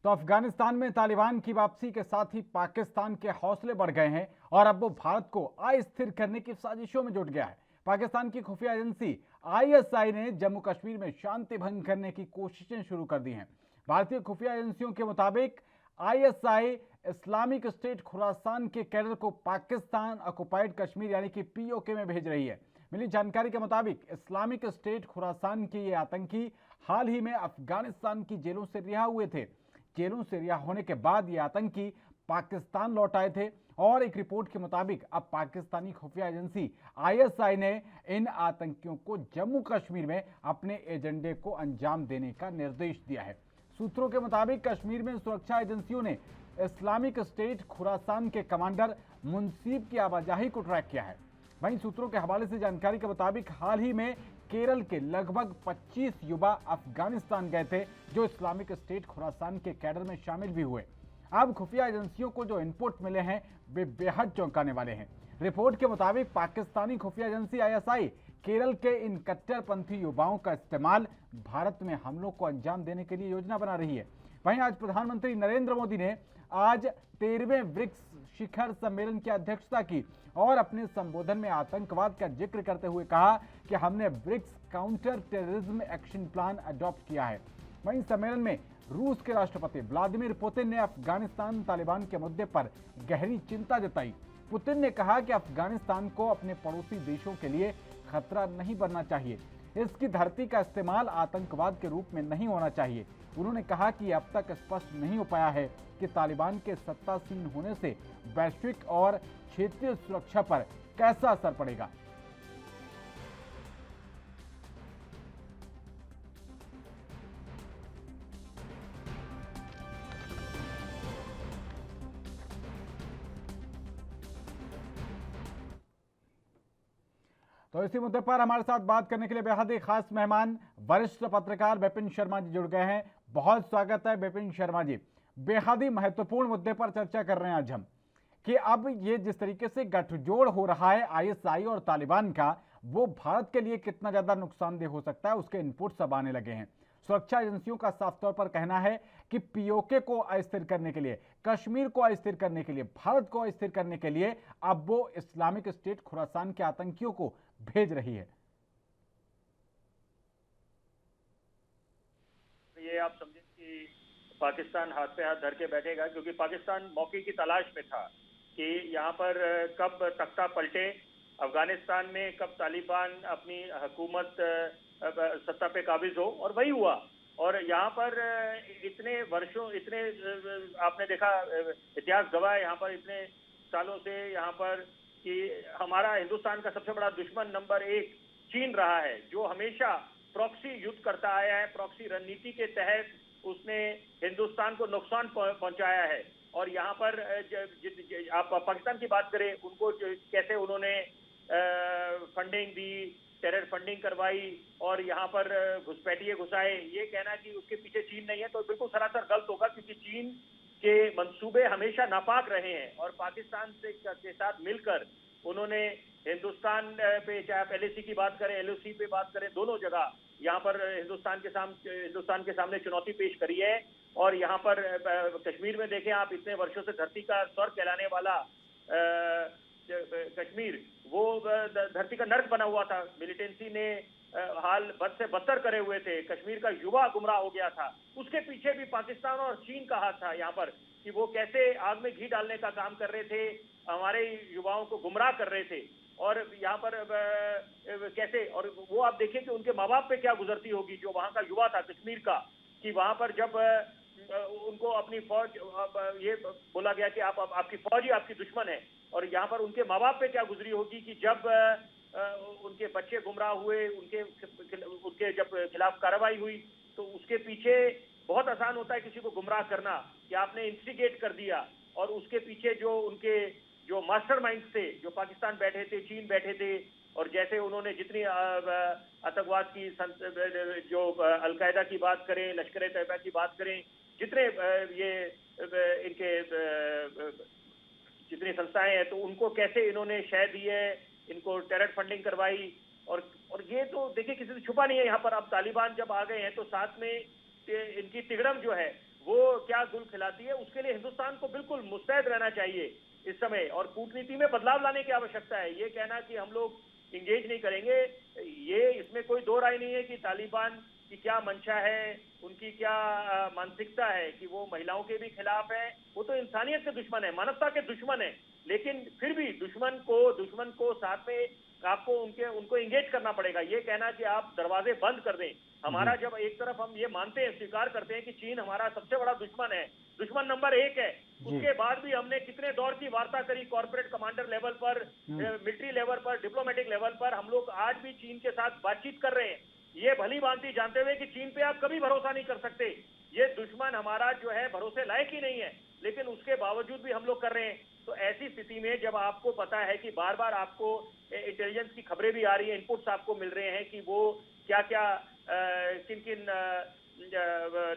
तो अफगानिस्तान में तालिबान की वापसी के साथ ही पाकिस्तान के हौसले बढ़ गए हैं और अब वो भारत को अस्थिर करने की साजिशों में जुट गया है। पाकिस्तान की खुफिया एजेंसी आईएसआई ने जम्मू कश्मीर में शांति भंग करने की कोशिशें शुरू कर दी हैं। भारतीय खुफिया एजेंसियों के मुताबिक आईएसआई इस्लामिक स्टेट खुरासान के कैडर को पाकिस्तान ऑक्युपाइड कश्मीर यानी कि पीओके में भेज रही है। मिली जानकारी के मुताबिक इस्लामिक स्टेट खुरासान के ये आतंकी हाल ही में अफगानिस्तान की जेलों से रिहा हुए थे। जेलों से रिहा होने के बाद ये आतंकी पाकिस्तान लौट आए थे और एक रिपोर्ट के मुताबिक अब पाकिस्तानी खुफिया एजेंसी आईएसआई ने इन आतंकियों को जम्मू कश्मीर में अपने एजेंडे को अंजाम देने का निर्देश दिया है। सूत्रों के मुताबिक कश्मीर में सुरक्षा एजेंसियों ने इस्लामिक स्टेट खुरासान के कमांडर मुनसीब की आवाजाही को ट्रैक किया है। वहीं सूत्रों के हवाले से जानकारी के मुताबिक हाल ही में केरल के लगभग 25 युवा अफगानिस्तान गए थे जो इस्लामिक स्टेट खुरासान के कैडर में शामिल भी हुए। अब खुफिया एजेंसियों को जो इनपुट मिले हैं वे बेहद चौंकाने वाले हैं। रिपोर्ट के मुताबिक पाकिस्तानी खुफिया एजेंसी आईएसआई केरल के इन कट्टरपंथी युवाओं का इस्तेमाल भारत में हमलों को अंजाम देने के लिए योजना बना रही है। वहीं आज प्रधानमंत्री नरेंद्र मोदी ने आज 13वें ब्रिक्स शिखर सम्मेलन की अध्यक्षता की और अपने संबोधन में आतंकवाद का जिक्र करते हुए कहा कि हमने BRICS counter terrorism action plan adopt किया है। वहीं सम्मेलन में रूस के राष्ट्रपति व्लादिमीर पुतिन ने अफगानिस्तान तालिबान के मुद्दे पर गहरी चिंता जताई। पुतिन ने कहा कि अफगानिस्तान को अपने पड़ोसी देशों के लिए खतरा नहीं बनना चाहिए। इसकी धरती का इस्तेमाल आतंकवाद के रूप में नहीं होना चाहिए। उन्होंने कहा कि अब तक स्पष्ट नहीं हो पाया है कि तालिबान के सत्तासीन होने से वैश्विक और क्षेत्रीय सुरक्षा पर कैसा असर पड़ेगा। तो इसी मुद्दे पर हमारे साथ बात करने के लिए बेहद ही खास मेहमान वरिष्ठ पत्रकार विपिन शर्मा जी जुड़ गए हैं। बहुत स्वागत है विपिन शर्मा जी। बेहद ही महत्वपूर्ण मुद्दे पर चर्चा कर रहे हैं आज हम कि अब ये जिस तरीके से गठजोड़ हो रहा है आईएसआई और तालिबान का, वो भारत के लिए कितना ज्यादा नुकसानदेह हो सकता है, उसके इनपुट्स अब आने लगे हैं। सुरक्षा एजेंसियों का साफ तौर पर कहना है कि पीओके को अस्थिर करने के लिए, कश्मीर को अस्थिर करने के लिए, भारत को अस्थिर करने के लिए अब वो इस्लामिक स्टेट खुरासान के आतंकियों को भेज रही है। ये आप समझें कि पाकिस्तान हाथ पे हाथ धर के बैठेगा, क्योंकि पाकिस्तान मौके की तलाश में था कि यहाँ पर कब तख्ता पलटे, अफगानिस्तान में कब तालिबान अपनी हुकूमत सत्ता पे काबिज हो, और वही हुआ। और यहाँ पर इतने वर्षों, इतने आपने देखा, इतिहास गवाह है यहाँ पर इतने सालों से यहाँ पर कि हमारा हिंदुस्तान का सबसे बड़ा दुश्मन नंबर 1 चीन रहा है, जो हमेशा प्रॉक्सी युद्ध करता आया है। प्रॉक्सी रणनीति के तहत उसने हिंदुस्तान को नुकसान पहुंचाया है। और यहाँ पर आप पाकिस्तान की बात करें, उनको कैसे उन्होंने फंडिंग दी, टेरर फंडिंग करवाई और यहाँ पर घुसपैठिए घुसाए, ये कहना कि उसके पीछे चीन नहीं है तो बिल्कुल सरासर गलत होगा, क्योंकि चीन के मंसूबे हमेशा नापाक रहे हैं और पाकिस्तान के साथ मिलकर उन्होंने हिंदुस्तान पे, चाहे आप एलएसी की बात करें, एलओसी पे बात करें, दोनों जगह यहाँ पर हिंदुस्तान के सामने चुनौती पेश करी है। और यहाँ पर कश्मीर में देखें आप, इतने वर्षों से धरती का स्वर्ग कहलाने वाला कश्मीर, वो धरती का नर्क बना हुआ था। मिलिटेंसी ने हाल बद से बदतर करे हुए थे, कश्मीर का युवा गुमराह हो गया था। उसके पीछे भी पाकिस्तान और चीन का हाथ था यहाँ पर, कि वो कैसे आग में घी डालने का काम कर रहे थे, हमारे युवाओं को गुमराह कर रहे थे। और यहाँ पर कैसे, और वो आप देखिए कि उनके माँ बाप पे क्या गुजरती होगी, जो वहाँ का युवा था कश्मीर का, कि वहाँ पर जब उनको अपनी फौज, ये बोला गया कि आपकी फौज ही आपकी दुश्मन है, और यहाँ पर उनके माँ बाप पे क्या गुजरी होगी कि जब उनके बच्चे गुमराह हुए, उनके जब खिलाफ कार्रवाई हुई, तो उसके पीछे बहुत आसान होता है किसी को गुमराह करना, कि आपने इंस्टिगेट कर दिया, और उसके पीछे जो उनके जो मास्टरमाइंड्स थे, जो पाकिस्तान बैठे थे, चीन बैठे थे, और जैसे उन्होंने जितनी आतंकवाद की, जो अलकायदा की बात करें, लश्कर ए तैयबा की बात करें, जितने ये इनके जितनी संस्थाएं हैं, तो उनको कैसे इन्होंने शह दी है, इनको टेरर फंडिंग करवाई। और ये तो देखिए किसी से छुपा नहीं है यहाँ पर। अब तालिबान जब आ गए हैं तो साथ में इनकी तिगड़म जो है वो क्या गुल खिलाती है, उसके लिए हिंदुस्तान को बिल्कुल मुस्तैद रहना चाहिए इस समय, और कूटनीति में बदलाव लाने की आवश्यकता है। ये कहना कि हम लोग इंगेज नहीं करेंगे, ये इसमें कोई दो राय नहीं है कि तालिबान की क्या मंशा है, उनकी क्या मानसिकता है कि वो महिलाओं के भी खिलाफ है। वो तो इंसानियत के दुश्मन है, मानवता के दुश्मन है, लेकिन फिर भी दुश्मन को साथ में आपको उनको इंगेज करना पड़ेगा। ये कहना कि आप दरवाजे बंद कर दें, हमारा जब एक तरफ हम ये मानते हैं, स्वीकार करते हैं कि चीन हमारा सबसे बड़ा दुश्मन है, दुश्मन नंबर 1 है, उसके बाद भी हमने कितने दौर की वार्ता करी, कॉर्पोरेट कमांडर लेवल पर, मिलिट्री लेवल पर, डिप्लोमेटिक लेवल पर, हम लोग आज भी चीन के साथ बातचीत कर रहे हैं, ये भली भांति जानते हुए कि चीन पे आप कभी भरोसा नहीं कर सकते, ये दुश्मन हमारा जो है भरोसे लायक ही नहीं है, लेकिन उसके बावजूद भी हम लोग कर रहे हैं। तो ऐसी स्थिति में जब आपको पता है कि बार बार आपको इंटेलिजेंस की खबरें भी आ रही है, इनपुट्स आपको मिल रहे हैं कि वो क्या क्या किन किन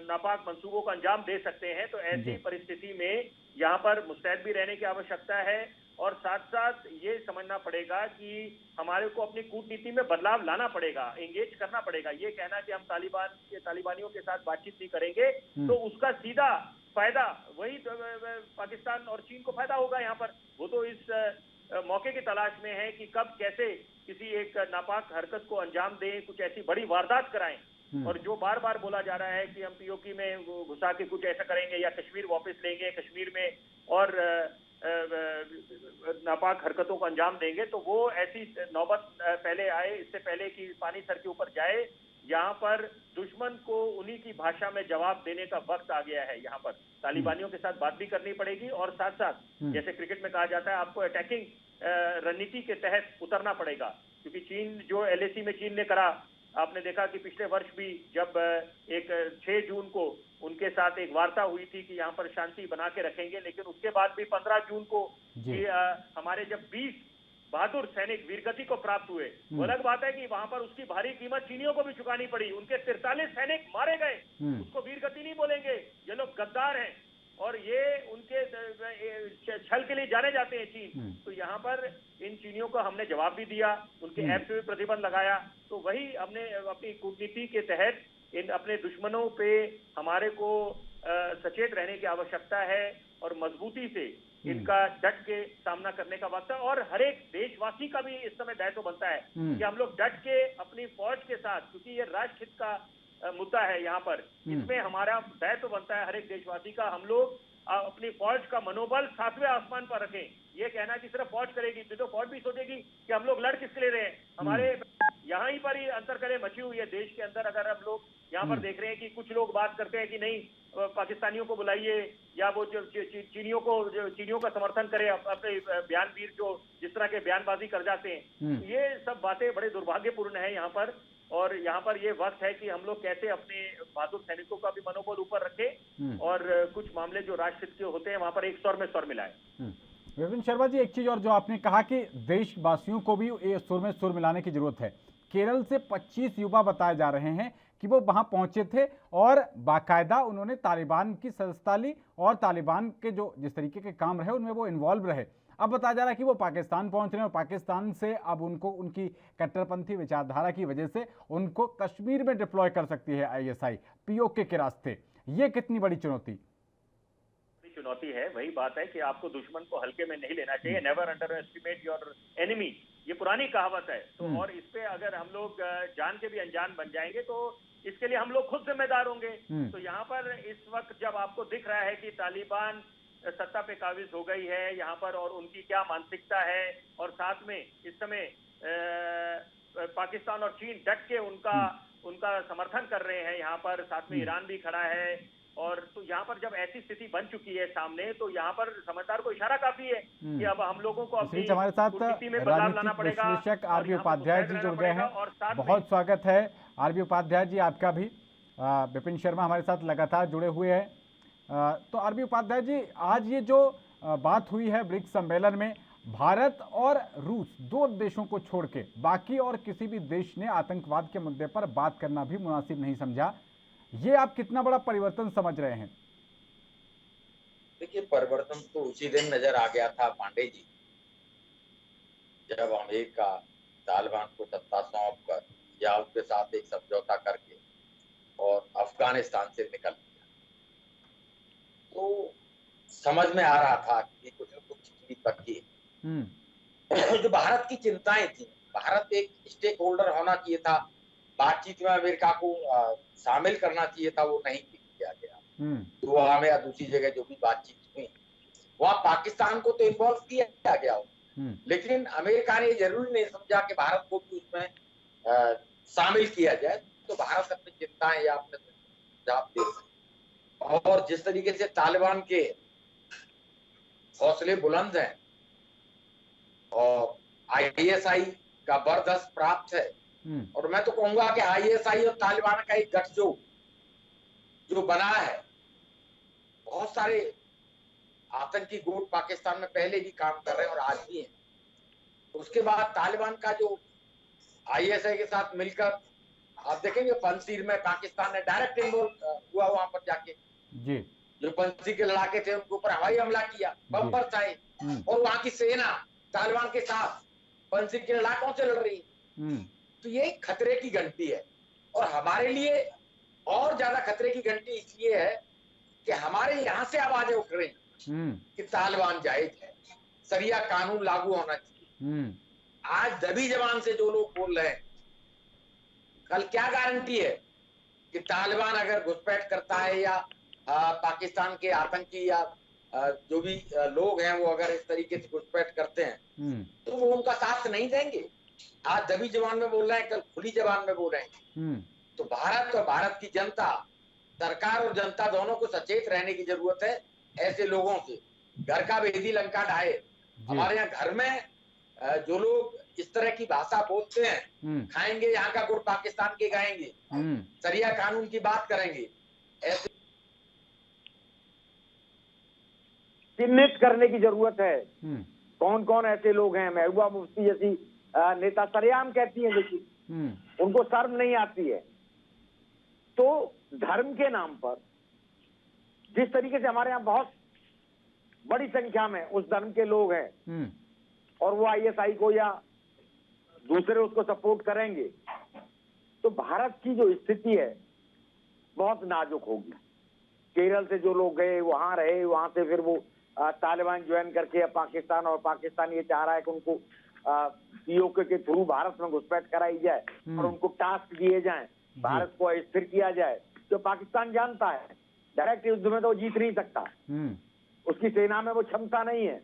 नापाक मंसूबों को अंजाम दे सकते हैं, तो ऐसी परिस्थिति में यहाँ पर मुस्तैद भी रहने की आवश्यकता है, और साथ साथ ये समझना पड़ेगा कि हमारे को अपनी कूटनीति में बदलाव लाना पड़ेगा, एंगेज करना पड़ेगा। ये कहना कि हम तालिबानियों के साथ बातचीत नहीं करेंगे, तो उसका सीधा फायदा वही पाकिस्तान और चीन को फायदा होगा यहाँ पर। वो तो इस मौके की तलाश में है कि कब कैसे किसी एक नापाक हरकत को अंजाम दें, कुछ ऐसी बड़ी वारदात कराएं। और जो बार बार बोला जा रहा है कि हम पीओके में घुसा के कुछ ऐसा करेंगे या कश्मीर वापस लेंगे, कश्मीर में और नापाक हरकतों को अंजाम देंगे, तो वो ऐसी नौबत पहले आए, इससे पहले कि पानी सर के ऊपर जाए। यहाँ पर दुश्मन को उन्हीं की भाषा में जवाब देने का वक्त आ गया है। यहाँ पर तालिबानियों के साथ बात भी करनी पड़ेगी, और साथ साथ जैसे क्रिकेट में कहा जाता है, आपको अटैकिंग रणनीति के तहत उतरना पड़ेगा, क्योंकि चीन जो एलएसी में चीन ने करा, आपने देखा कि पिछले वर्ष भी जब एक 6 जून को उनके साथ एक वार्ता हुई थी कि यहाँ पर शांति बना के रखेंगे, लेकिन उसके बाद भी 15 जून को हमारे जब 20 बहादुर सैनिक वीरगति को प्राप्त हुए, वो अलग बात है कि वहां पर उसकी भारी कीमत चीनियों को भी चुकानी पड़ी, उनके 43 सैनिक मारे गए, उसको वीरगति नहीं बोलेंगे, ये लोग गद्दार हैं और ये उनके छल के लिए जाने जाते हैं चीन। तो यहाँ पर इन चीनियों को हमने जवाब भी दिया, उनके ऐप पे भी प्रतिबंध लगाया। तो वही हमने अपनी कूटनीति के तहत इन अपने दुश्मनों पे हमारे को सचेत रहने की आवश्यकता है, और मजबूती से इनका डट के सामना करने का वक्त है। और हर एक देशवासी का भी इस समय दायित्व बनता है कि हम लोग डट के अपनी फौज के साथ, क्योंकि ये राष्ट्र हित का मुद्दा है यहाँ पर, इसमें हमारा दायित्व बनता है हर एक देशवासी का। हम लोग अपनी फौज का मनोबल 7वें आसमान पर रखें। ये कहना कि सिर्फ फौज करेगी, तो फौज भी सोचेगी कि हम लोग लड़ किसके लिए रहे हैं। हमारे यहाँ ही पर ही अंतरकलह मची हुई है देश के अंदर। अगर हम लोग यहाँ पर देख रहे हैं कि कुछ लोग बात करते हैं कि नहीं, पाकिस्तानियों को बुलाइए, या वो जो चीनियों का समर्थन करे, अपने बयानवीर जो जिस तरह के बयानबाजी कर जाते हैं, ये सब बातें बड़े दुर्भाग्यपूर्ण है यहाँ पर। और यहाँ पर ये वक्त है कि हम लोग कैसे अपने बहादुर सैनिकों का भी मनोबल ऊपर रखें, और कुछ मामले जो राष्ट्र हित के होते हैं वहां पर एक स्वर में स्वर मिलाएं। विपिन शर्मा जी, एक चीज और जो आपने कहा कि देशवासियों को भी सुर में सुर मिलाने की जरूरत है। केरल से 25 युवा बताए जा रहे हैं कि वो वहां पहुंचे थे और बाकायदा उन्होंने तालिबान की सदस्यता ली, और तालिबान के जो जिस तरीके के काम रहे उनमें वो इन्वॉल्व रहे। अब बताया जा रहा है कि वो पाकिस्तान पहुंच रहे हैं, और पाकिस्तान से अब उनको उनकी कट्टरपंथी विचारधारा की वजह से उनको कश्मीर में डिप्लॉय कर सकती है आईएसआई पीओके के रास्ते। ये कितनी बड़ी चुनौती है? वही बात है कि आपको दुश्मन को हल्के में नहीं लेना चाहिए। Never under estimate your enemy, ये पुरानी कहावत है। तो और इस पे अगर हम लोग जान के भी अनजान बन जाएंगे तो इसके लिए हम लोग खुद जिम्मेदार होंगे। तो यहाँ पर इस वक्त जब आपको दिख रहा है कि तालिबान सत्ता पे काबिज हो गई है यहाँ पर, और उनकी क्या मानसिकता है, और साथ में इस समय पाकिस्तान और चीन डट के उनका समर्थन कर रहे हैं यहाँ पर, साथ में ईरान भी खड़ा है। और तो यहाँ पर जब ऐसी स्थिति बन चुकी है सामने, तो यहाँ पर समझदार को इशारा काफी है कि अब हम लोगों को अपनी हमारे साथ राजनीतिक विश्लेषक आरबी उपाध्याय जी जुड़ गए हैं। बहुत स्वागत है आरबी उपाध्याय जी आपका भी। विपिन शर्मा हमारे साथ लगातार जुड़े हुए हैं। तो आरबी उपाध्याय जी, आज ये जो बात हुई है ब्रिक्स सम्मेलन में, भारत और रूस दो देशों को छोड़ के बाकी और किसी भी देश ने आतंकवाद के मुद्दे पर बात करना भी मुनासिब नहीं समझा। ये आप कितना बड़ा परिवर्तन समझ रहे हैं? देखिए, परिवर्तन तो उसी दिन नजर आ गया था पांडे जी, जब अमेरिका तालिबान को सत्ता सौंप कर या उसके साथ एक समझौता करके और अफगानिस्तान से निकल गया। समझ में आ रहा था कि कुछ न कुछ चीज पक्की है। जो भारत की चिंताएं थी, भारत एक स्टेक होल्डर होना चाहिए था, बातचीत में अमेरिका को शामिल करना चाहिए था, वो नहीं किया गया। दुआ में या दूसरी जगह जो भी बातचीत हुई, वहां पाकिस्तान को तो इन्वॉल्व किया गया हो, लेकिन अमेरिका ने जरूरी नहीं समझा कि भारत को भी उसमें शामिल किया जाए। तो भारत अपनी चिंताएं या अपने सुझाव दे सकते। और जिस तरीके से तालिबान के हौसले बुलंद हैं और आईएसआई का बरदस्त प्राप्त है, और मैं तो कहूंगा कि आईएसआई और तालिबान का एक गठजोड़ जो बना है, बहुत सारे आतंकी गुट पाकिस्तान में पहले भी काम कर रहे हैं और आज भी हैं। उसके बाद तालिबान का जो आईएसआई के साथ मिलकर, आप देखेंगे पंजशीर में पाकिस्तान ने डायरेक्ट इन्वॉल्व हुआ, वहां पर जाके जी जो पंजशीर के लड़ाके थे उनके ऊपर हवाई हमला किया, बम बरसाए, और वहां की सेना तालिबान के साथ पंजशीर के लड़ाकों से लड़ रही है। तो ये खतरे की घंटी है, और हमारे लिए और ज्यादा खतरे की घंटी इसलिए है कि हमारे यहाँ से आवाजें उठ रही कि तालिबान जायज है, शरिया कानून लागू होना चाहिए। आज दबी जबान से जो लोग बोल रहे हैं, कल क्या गारंटी है कि तालिबान अगर घुसपैठ करता है या पाकिस्तान के आतंकी या जो भी लोग हैं वो अगर इस तरीके से घुसपैठ करते हैं तो वो उनका साथ नहीं देंगे। आज दबी जबान में बोल रहे हैं, कल खुली जबान में बोल रहे हैं। तो भारत और भारत की जनता, सरकार और जनता दोनों को सचेत रहने की जरूरत है ऐसे लोगों से। घर का भेदी लंका ढाए। हमारे यहाँ घर में जो लोग इस तरह की भाषा बोलते हैं, खाएंगे यहाँ का गुड़ पाकिस्तान के गाएंगे, शरिया कानून की बात करेंगे, ऐसे चिन्हित करने की जरूरत है। कौन कौन ऐसे लोग हैं। महबूबा मुफ्ती जैसी नेता सरेआम कहती है, लेकिन उनको शर्म नहीं आती है। तो धर्म के नाम पर जिस तरीके से हमारे यहाँ बहुत बड़ी संख्या में उस धर्म के लोग हैं और वो आईएसआई को या दूसरे उसको सपोर्ट करेंगे, तो भारत की जो स्थिति है बहुत नाजुक होगी। केरल से जो लोग गए वहां रहे, वहां से फिर वो तालिबान ज्वाइन करके पाकिस्तान, और पाकिस्तान ये चाह रहा है कि उनको पीओके के थ्रू भारत में घुसपैठ कराई जाए और उनको टास्क दिए जाएं, भारत को अस्थिर किया जाए। तो पाकिस्तान जानता है डायरेक्ट युद्ध में तो जीत नहीं सकता, उसकी सेना में वो क्षमता नहीं है।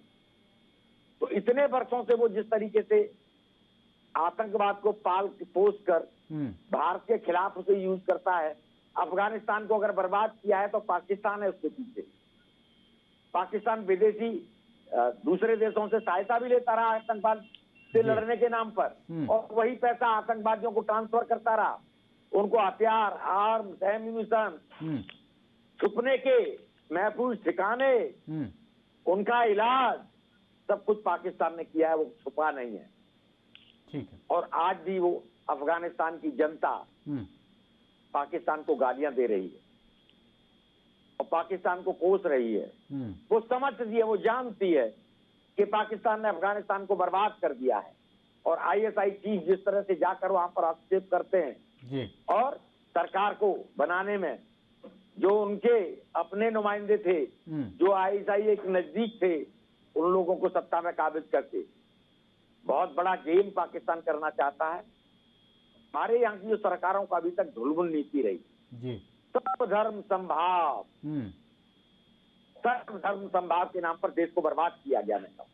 तो इतने वर्षों से वो जिस तरीके से आतंकवाद को पाल पोस कर भारत के खिलाफ उसे यूज करता है। अफगानिस्तान को अगर बर्बाद किया है तो पाकिस्तान है उसके पीछे। पाकिस्तान विदेशी दूसरे देशों से सहायता भी लेता रहा आतंकवाद से लड़ने के नाम पर, और वही पैसा आतंकवादियों को ट्रांसफर करता रहा। उनको हथियार, आर्म्स, एम्यूनिशन, छुपने के महफूज ठिकाने, उनका इलाज, सब कुछ पाकिस्तान ने किया है, वो छुपा नहीं है। ठीक है। और आज भी वो अफगानिस्तान की जनता पाकिस्तान को गालियां दे रही है और पाकिस्तान को कोस रही है। वो समझती है, वो जानती है कि पाकिस्तान ने अफगानिस्तान को बर्बाद कर दिया है। और आईएसआई चीफ जिस तरह से जाकर वहां पर हस्तक्षेप करते हैं जी, और सरकार को बनाने में जो उनके अपने नुमाइंदे थे, जो आईएसआई एक नजदीक थे, उन लोगों को सत्ता में काबिज करके बहुत बड़ा गेम पाकिस्तान करना चाहता है। हमारे यहाँ की जो सरकारों का अभी तक ढुलमुल नीति रही जी, सर्वधर्म संभाव, सर्वधर्म संभाव के नाम पर देश को बर्बाद किया गया। नहीं,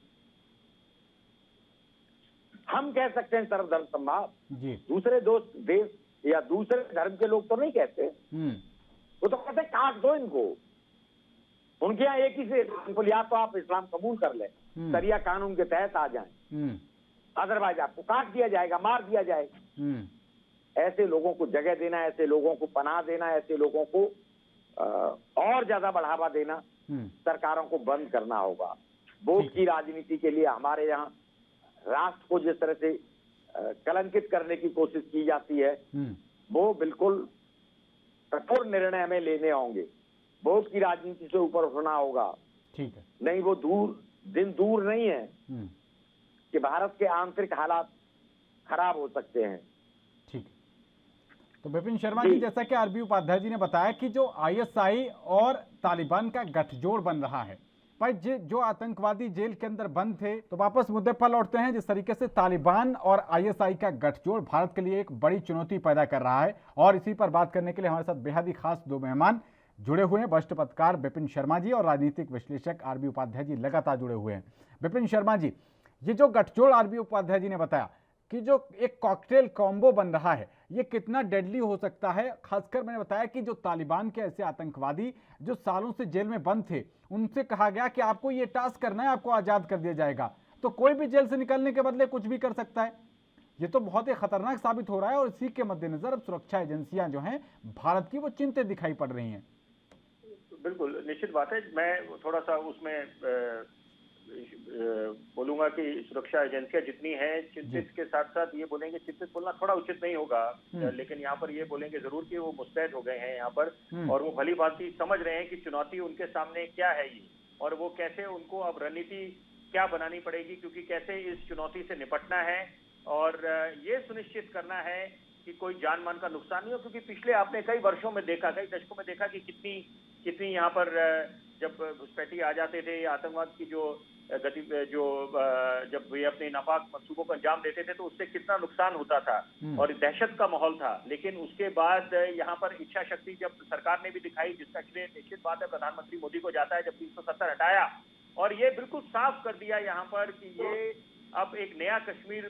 हम कह सकते हैं सर्वधर्म संभाव, दूसरे दोस्त देश या दूसरे धर्म के लोग तो नहीं कहते। वो तो कहते काट दो इनको। उनके यहाँ एक ही से बोले, या तो आप इस्लाम कबूल कर ले, शरिया कानून के तहत आ जाएं, अदरवाइज आपको काट दिया जाएगा, मार दिया जाएगा। ऐसे लोगों को जगह देना, ऐसे लोगों को पनाह देना, ऐसे लोगों को और ज्यादा बढ़ावा देना सरकारों को बंद करना होगा। वोट की राजनीति के लिए हमारे यहाँ राष्ट्र को जिस तरह से कलंकित करने की कोशिश की जाती है, वो बिल्कुल कठोर निर्णय हमें लेने होंगे। वोट की राजनीति से ऊपर उठना होगा। ठीक है। नहीं, वो दिन दूर नहीं है कि भारत के आंतरिक हालात खराब हो सकते हैं। ठीक है। तो विपिन शर्मा जी, जैसा कि आरबी उपाध्याय जी ने बताया कि जो आईएसआई और तालिबान का गठजोड़ बन रहा है, भाई जो आतंकवादी जेल के अंदर बंद थे, तो वापस मुद्दे पर लौटते हैं। जिस तरीके से तालिबान और आईएसआई का गठजोड़ भारत के लिए एक बड़ी चुनौती पैदा कर रहा है, और इसी पर बात करने के लिए हमारे साथ बेहद ही खास दो मेहमान जुड़े हुए हैं। वरिष्ठ पत्रकार विपिन शर्मा जी और राजनीतिक विश्लेषक आरबी उपाध्याय जी लगातार जुड़े हुए हैं। विपिन शर्मा जी, ये जो गठजोड़ आरबी उपाध्याय जी ने बताया कि जो एक कॉकटेल कॉम्बो बन रहा है, ये कितना डेडली हो सकता है? खासकर मैंने बताया कि जो तालिबान के ऐसे आतंकवादी जो सालों से जेल में बंद थे, उनसे कहा गया कि आपको ये टास्क करना है, आपको आजाद कर दिया जाएगा। तो कोई भी जेल से निकलने के बदले कुछ भी कर सकता है। ये तो बहुत ही खतरनाक साबित हो रहा है, और इसी के मद्देनजर अब सुरक्षा एजेंसियां जो हैं भारत की, वो चिंतित दिखाई पड़ रही हैं। बिल्कुल निश्चित बात है। मैं थोड़ा सा उसमें बोलूंगा कि सुरक्षा एजेंसियां जितनी हैं, चिंतित के साथ साथ ये बोलेंगे, चिंतित बोलना थोड़ा उचित नहीं होगा, लेकिन यहाँ पर ये बोलेंगे जरूर कि वो मुस्तैद हो गए हैं यहाँ पर, और वो भली भांति समझ रहे हैं कि चुनौती उनके सामने क्या है ये, और वो कैसे उनको अब रणनीति क्या बनानी पड़ेगी, क्योंकि कैसे इस चुनौती से निपटना है और ये सुनिश्चित करना है कि कोई जान मान का नुकसान नहीं हो। क्योंकि पिछले आपने कई वर्षों में देखा, कई दशकों में देखा कि कितनी यहाँ पर जब घुसपैठी आ जाते थे, आतंकवाद की जब वे अपने नापाक मंसूबों को अंजाम देते थे, तो उससे कितना नुकसान होता था और दहशत का माहौल था। लेकिन उसके बाद यहाँ पर इच्छा शक्ति जब सरकार ने भी दिखाई, जिसका श्रेय निश्चित बात है प्रधानमंत्री मोदी को जाता है, जब 370 हटाया और ये बिल्कुल साफ कर दिया यहाँ पर कि ये अब एक नया कश्मीर,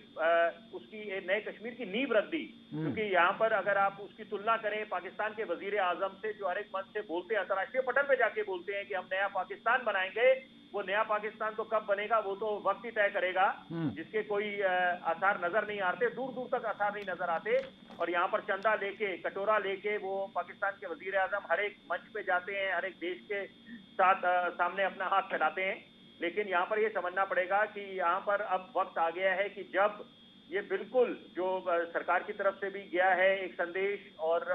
उसकी नए कश्मीर की नींव रख दी। क्योंकि यहाँ पर अगर आप उसकी तुलना करें पाकिस्तान के वजीर आजम से, जो हर एक मंच से बोलते हैं, अंतर्राष्ट्रीय पटल पे जाके बोलते हैं कि हम नया पाकिस्तान बनाएंगे, वो नया पाकिस्तान तो कब बनेगा वो तो वक्त ही तय करेगा, जिसके कोई आसार नजर नहीं आते, दूर दूर तक आसार नहीं नजर आते। और यहाँ पर चंदा लेके, कटोरा लेके वो पाकिस्तान के वजीर आजम हर एक मंच पे जाते हैं, हर एक देश के साथ सामने अपना हाथ फैलाते हैं। लेकिन यहाँ पर ये समझना पड़ेगा कि यहाँ पर अब वक्त आ गया है कि जब ये बिल्कुल जो सरकार की तरफ से भी गया है एक संदेश, और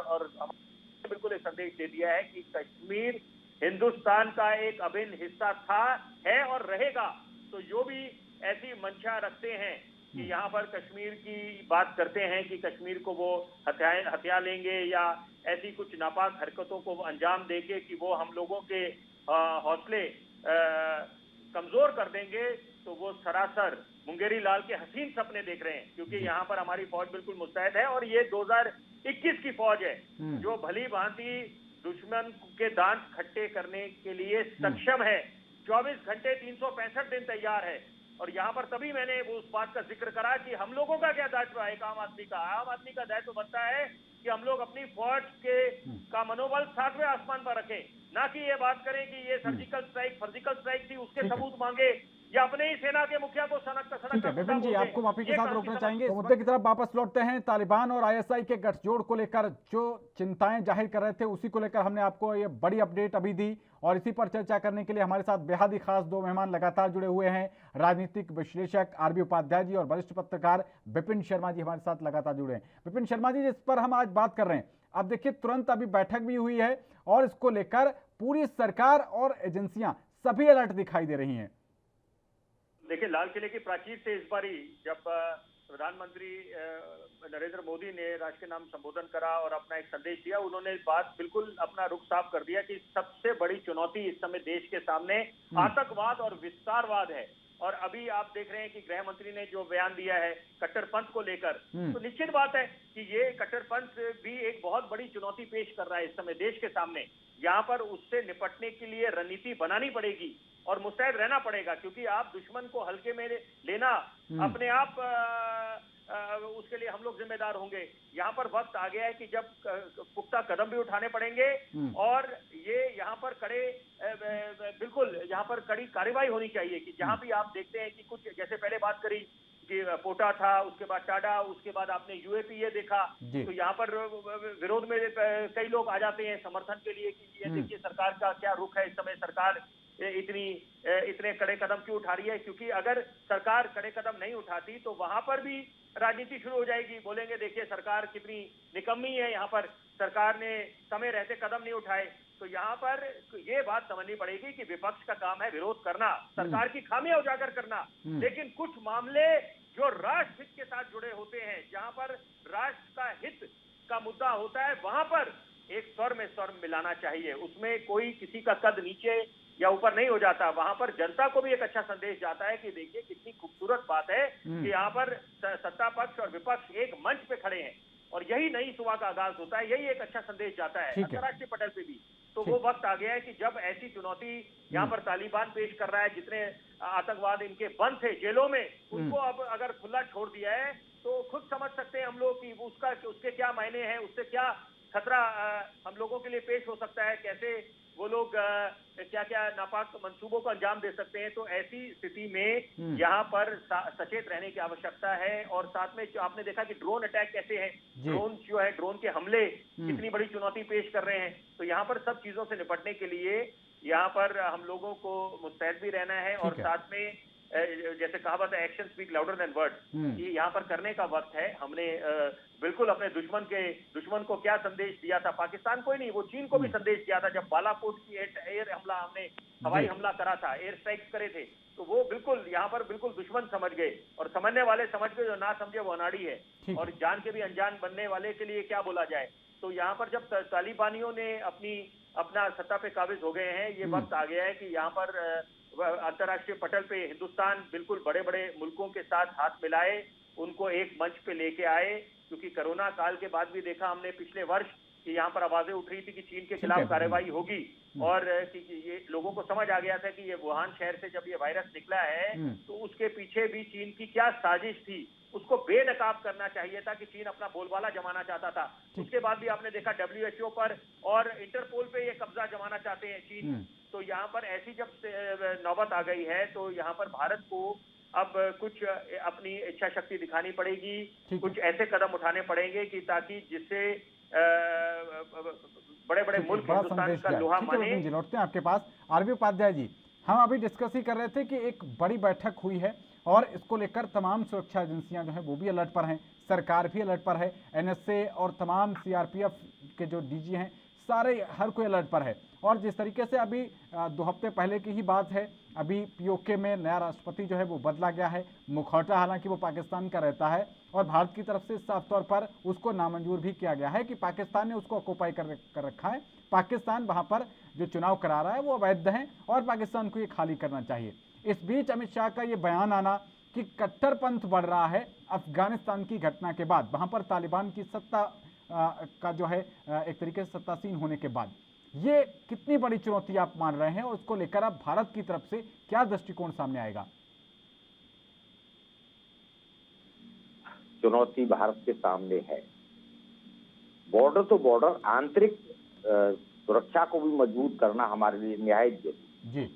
बिल्कुल एक संदेश दे दिया है कि कश्मीर हिंदुस्तान का एक अभिन्न हिस्सा था, है और रहेगा। तो जो भी ऐसी मंशा रखते हैं कि यहाँ पर कश्मीर की बात करते हैं कि कश्मीर को वो हथिया लेंगे या ऐसी कुछ नापाक हरकतों को अंजाम देके कि वो हम लोगों के हौसले कमजोर कर देंगे, तो वो सरासर मुंगेरी लाल के हसीन सपने देख रहे हैं। क्योंकि यहाँ पर हमारी फौज बिल्कुल मुस्तैद है, और ये 2021 की फौज है जो भली भांति दुश्मन के दांत खट्टे करने के लिए सक्षम है। 24 घंटे 365 दिन तैयार है। और यहाँ पर तभी मैंने उस बात का जिक्र करा कि हम लोगों का क्या दायित्व है, आम आदमी का। आम आदमी का दायित्व बनता है कि हम लोग अपनी फौज का मनोबल 7वें आसमान पर रखें, ना कि ये बात करें कि ये सर्जिकल स्ट्राइक थी उसके सबूत मांगे, या अपने ही सेना के मुखिया को सड़क विपिन जी, आपको माफी के साथ रोकना चाहेंगे। मुद्दे की तरफ वापस लौटते हैं। तालिबान और आईएसआई के गठजोड़ को लेकर जो चिंताएं जाहिर कर रहे थे, उसी को लेकर हमने आपको ये बड़ी अपडेट अभी दी, और इसी पर चर्चा करने के लिए हमारे साथ बेहद ही खास दो मेहमान लगातार जुड़े हुए हैं। राजनीतिक विश्लेषक आरबी उपाध्याय जी और वरिष्ठ पत्रकार विपिन शर्मा जी हमारे साथ लगातार जुड़े हैं। विपिन शर्मा जी, जिस पर हम आज बात कर रहे हैं, अब देखिए तुरंत अभी बैठक भी हुई है, और इसको लेकर पूरी सरकार और एजेंसियां सभी अलर्ट दिखाई दे रही हैं। देखिए, लाल किले की प्राचीर से इस बार ही जब प्रधानमंत्री नरेंद्र मोदी ने राष्ट्र के नाम संबोधन करा और अपना एक संदेश दिया, उन्होंने बात बिल्कुल अपना रुख साफ कर दिया कि सबसे बड़ी चुनौती इस समय देश के सामने आतंकवाद और विस्तारवाद है। और अभी आप देख रहे हैं कि गृह मंत्री ने जो बयान दिया है कट्टरपंथ को लेकर, तो निश्चित बात है कि ये कट्टरपंथ भी एक बहुत बड़ी चुनौती पेश कर रहा है इस समय देश के सामने। यहाँ पर उससे निपटने के लिए रणनीति बनानी पड़ेगी और मुस्तैद रहना पड़ेगा, क्योंकि आप दुश्मन को हल्के में लेना अपने आप उसके लिए हम लोग जिम्मेदार होंगे। यहाँ पर वक्त आ गया है कि जब पुख्ता कदम भी उठाने पड़ेंगे, और ये यहाँ पर बिल्कुल यहाँ पर कड़ी कार्रवाई होनी चाहिए कि जहाँ भी आप देखते हैं कि कुछ, जैसे पहले बात करी कि पोटा था, उसके बाद टाडा, उसके बाद आपने यूएपी ये देखा, तो यहाँ पर विरोध में कई लोग आ जाते हैं समर्थन के लिए कि ये देखिए सरकार का क्या रुख है इस समय, सरकार इतने कड़े कदम क्यों उठा रही है। क्योंकि अगर सरकार कड़े कदम नहीं उठाती तो वहां पर भी राजनीति शुरू हो जाएगी, बोलेंगे देखिए सरकार कितनी निकम्मी है, यहाँ पर सरकार ने समय रहते कदम नहीं उठाए। तो यहाँ पर ये बात समझनी पड़ेगी कि विपक्ष का काम है विरोध करना, सरकार की खामियां उजागर करना, लेकिन कुछ मामले जो राष्ट्र हित के साथ जुड़े होते हैं, जहां पर राष्ट्र का हित का मुद्दा होता है, वहां पर एक स्वर में स्वर मिलाना चाहिए। उसमें कोई किसी का कद नीचे या ऊपर नहीं हो जाता, वहां पर जनता को भी एक अच्छा संदेश जाता है कि देखिए कितनी खूबसूरत बात है कि यहाँ पर सत्ता पक्ष और विपक्ष एक मंच पे खड़े हैं और यही नई सुबह का आगाज होता है, यही एक अच्छा संदेश जाता है अंतर्राष्ट्रीय पटल पे भी। तो वो वक्त आ गया है कि जब ऐसी चुनौती यहाँ पर तालिबान पेश कर रहा है, जितने आतंकवाद इनके बंद थे जेलों में, उनको अब अगर खुला छोड़ दिया है तो खुद समझ सकते हैं हम लोग कि उसके क्या मायने हैं, उससे क्या खतरा हम लोगों के लिए पेश हो सकता है, कैसे वो लोग क्या क्या नापाक मंसूबों को अंजाम दे सकते हैं। तो ऐसी स्थिति में यहाँ पर सचेत रहने की आवश्यकता है। और साथ में आपने देखा कि ड्रोन अटैक कैसे हैं, ड्रोन जो है, ड्रोन के हमले कितनी बड़ी चुनौती पेश कर रहे हैं। तो यहाँ पर सब चीजों से निपटने के लिए यहाँ पर हम लोगों को मुस्तैद भी रहना है और साथ में जैसे कहावत है, action speak louder than words, कि यहाँ पर करने का वक्त है। हमने बिल्कुल अपने दुश्मन को क्या संदेश दिया था, पाकिस्तान को ही नहीं, वो चीन को भी संदेश दिया था जब बालाकोट की एयर हमला, हमने हवाई हमला करा था, एयर स्ट्राइक्स करे थे, तो वो बिल्कुल यहाँ पर बिल्कुल दुश्मन समझ गए और समझने वाले समझ गए, जो ना समझे वो अनाड़ी है। और जान के भी अनजान बनने वाले के लिए क्या बोला जाए। तो यहाँ पर जब तालिबानियों ने अपना सत्ता पे काबिज हो गए हैं, ये वक्त आ गया है कि यहाँ पर अंतर्राष्ट्रीय पटल पे हिंदुस्तान बिल्कुल बड़े बड़े मुल्कों के साथ हाथ मिलाए, उनको एक मंच पे लेके आए। क्योंकि कोरोना काल के बाद भी देखा हमने पिछले वर्ष कि यहाँ पर आवाजें उठ रही थी कि चीन के खिलाफ कार्रवाई होगी और कि ये लोगों को समझ आ गया था कि ये वुहान शहर से जब ये वायरस निकला है तो उसके पीछे भी चीन की क्या साजिश थी, उसको बेनकाब करना चाहिए था कि चीन अपना बोलबाला जमाना चाहता था। उसके बाद भी आपने देखा WHO पर और इंटरपोल पे ये कब्जा जमाना चाहते हैं चीन। तो यहाँ पर ऐसी जब नौबत आ गई है तो यहाँ पर भारत को अब कुछ अपनी इच्छा शक्ति दिखानी पड़ेगी, कुछ ऐसे कदम उठाने पड़ेंगे कि ताकि जिससे बड़े बड़े मुल्क हिंदुस्तान का लोहा माने। लौटते हैं आपके पास आरबी उपाध्याय जी। हम अभी डिस्कस ही कर रहे थे कि एक बड़ी बैठक हुई है और इसको लेकर तमाम सुरक्षा एजेंसियां जो है वो भी अलर्ट पर हैं, सरकार भी अलर्ट पर है, NSA और तमाम CRPF के जो DG हैं सारे हर कोई अलर्ट पर है। और जिस तरीके से अभी 2 हफ्ते पहले की ही बात है, अभी POK में नया राष्ट्रपति जो है वो बदला गया है। मुखौटा हालांकि वो पाकिस्तान का रहता है और भारत की तरफ से साफ तौर पर उसको नामंजूर भी किया गया है कि पाकिस्तान ने उसको ऑक्युपाई कर रखा है, पाकिस्तान वहां पर जो चुनाव करा रहा है वो अवैध है और पाकिस्तान को ये खाली करना चाहिए। इस बीच अमित शाह का ये बयान आना कि कट्टरपंथ बढ़ रहा है अफगानिस्तान की घटना के बाद, वहां पर तालिबान की सत्ता का जो है एक तरीके से सत्तासीन होने के बाद, ये कितनी बड़ी चुनौती आप मान रहे हैं और उसको लेकर आप भारत की तरफ से क्या दृष्टिकोण सामने आएगा? चुनौती भारत के सामने है। बॉर्डर तो बॉर्डर, आंतरिक सुरक्षा को भी मजबूत करना हमारे लिए निहायत जरूरी जी।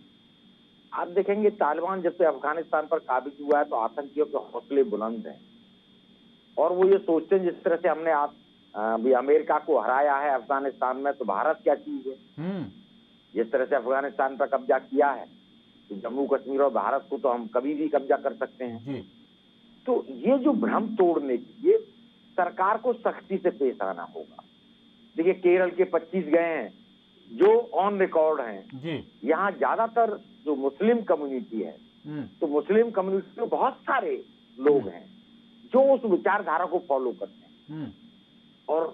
आप देखेंगे तालिबान जब से अफगानिस्तान पर काबिज हुआ है तो आतंकियों के हौसले बुलंद हैं और वो ये सोचते हैं जिस तरह से हमने अभी अमेरिका को हराया है अफगानिस्तान में, तो भारत क्या चीज है। जिस तरह से अफगानिस्तान पर कब्जा किया है तो जम्मू कश्मीर और भारत को तो हम कभी भी कब्जा कर सकते हैं जी। तो ये जो भ्रम तोड़ने के लिए सरकार को सख्ती से पेश आना होगा। देखिए केरल के 25 गए हैं जो ऑन रिकॉर्ड हैं जी। यहाँ ज्यादातर जो मुस्लिम कम्युनिटी है तो मुस्लिम कम्युनिटी में बहुत सारे लोग हैं जो उस विचारधारा को फॉलो करते हैं और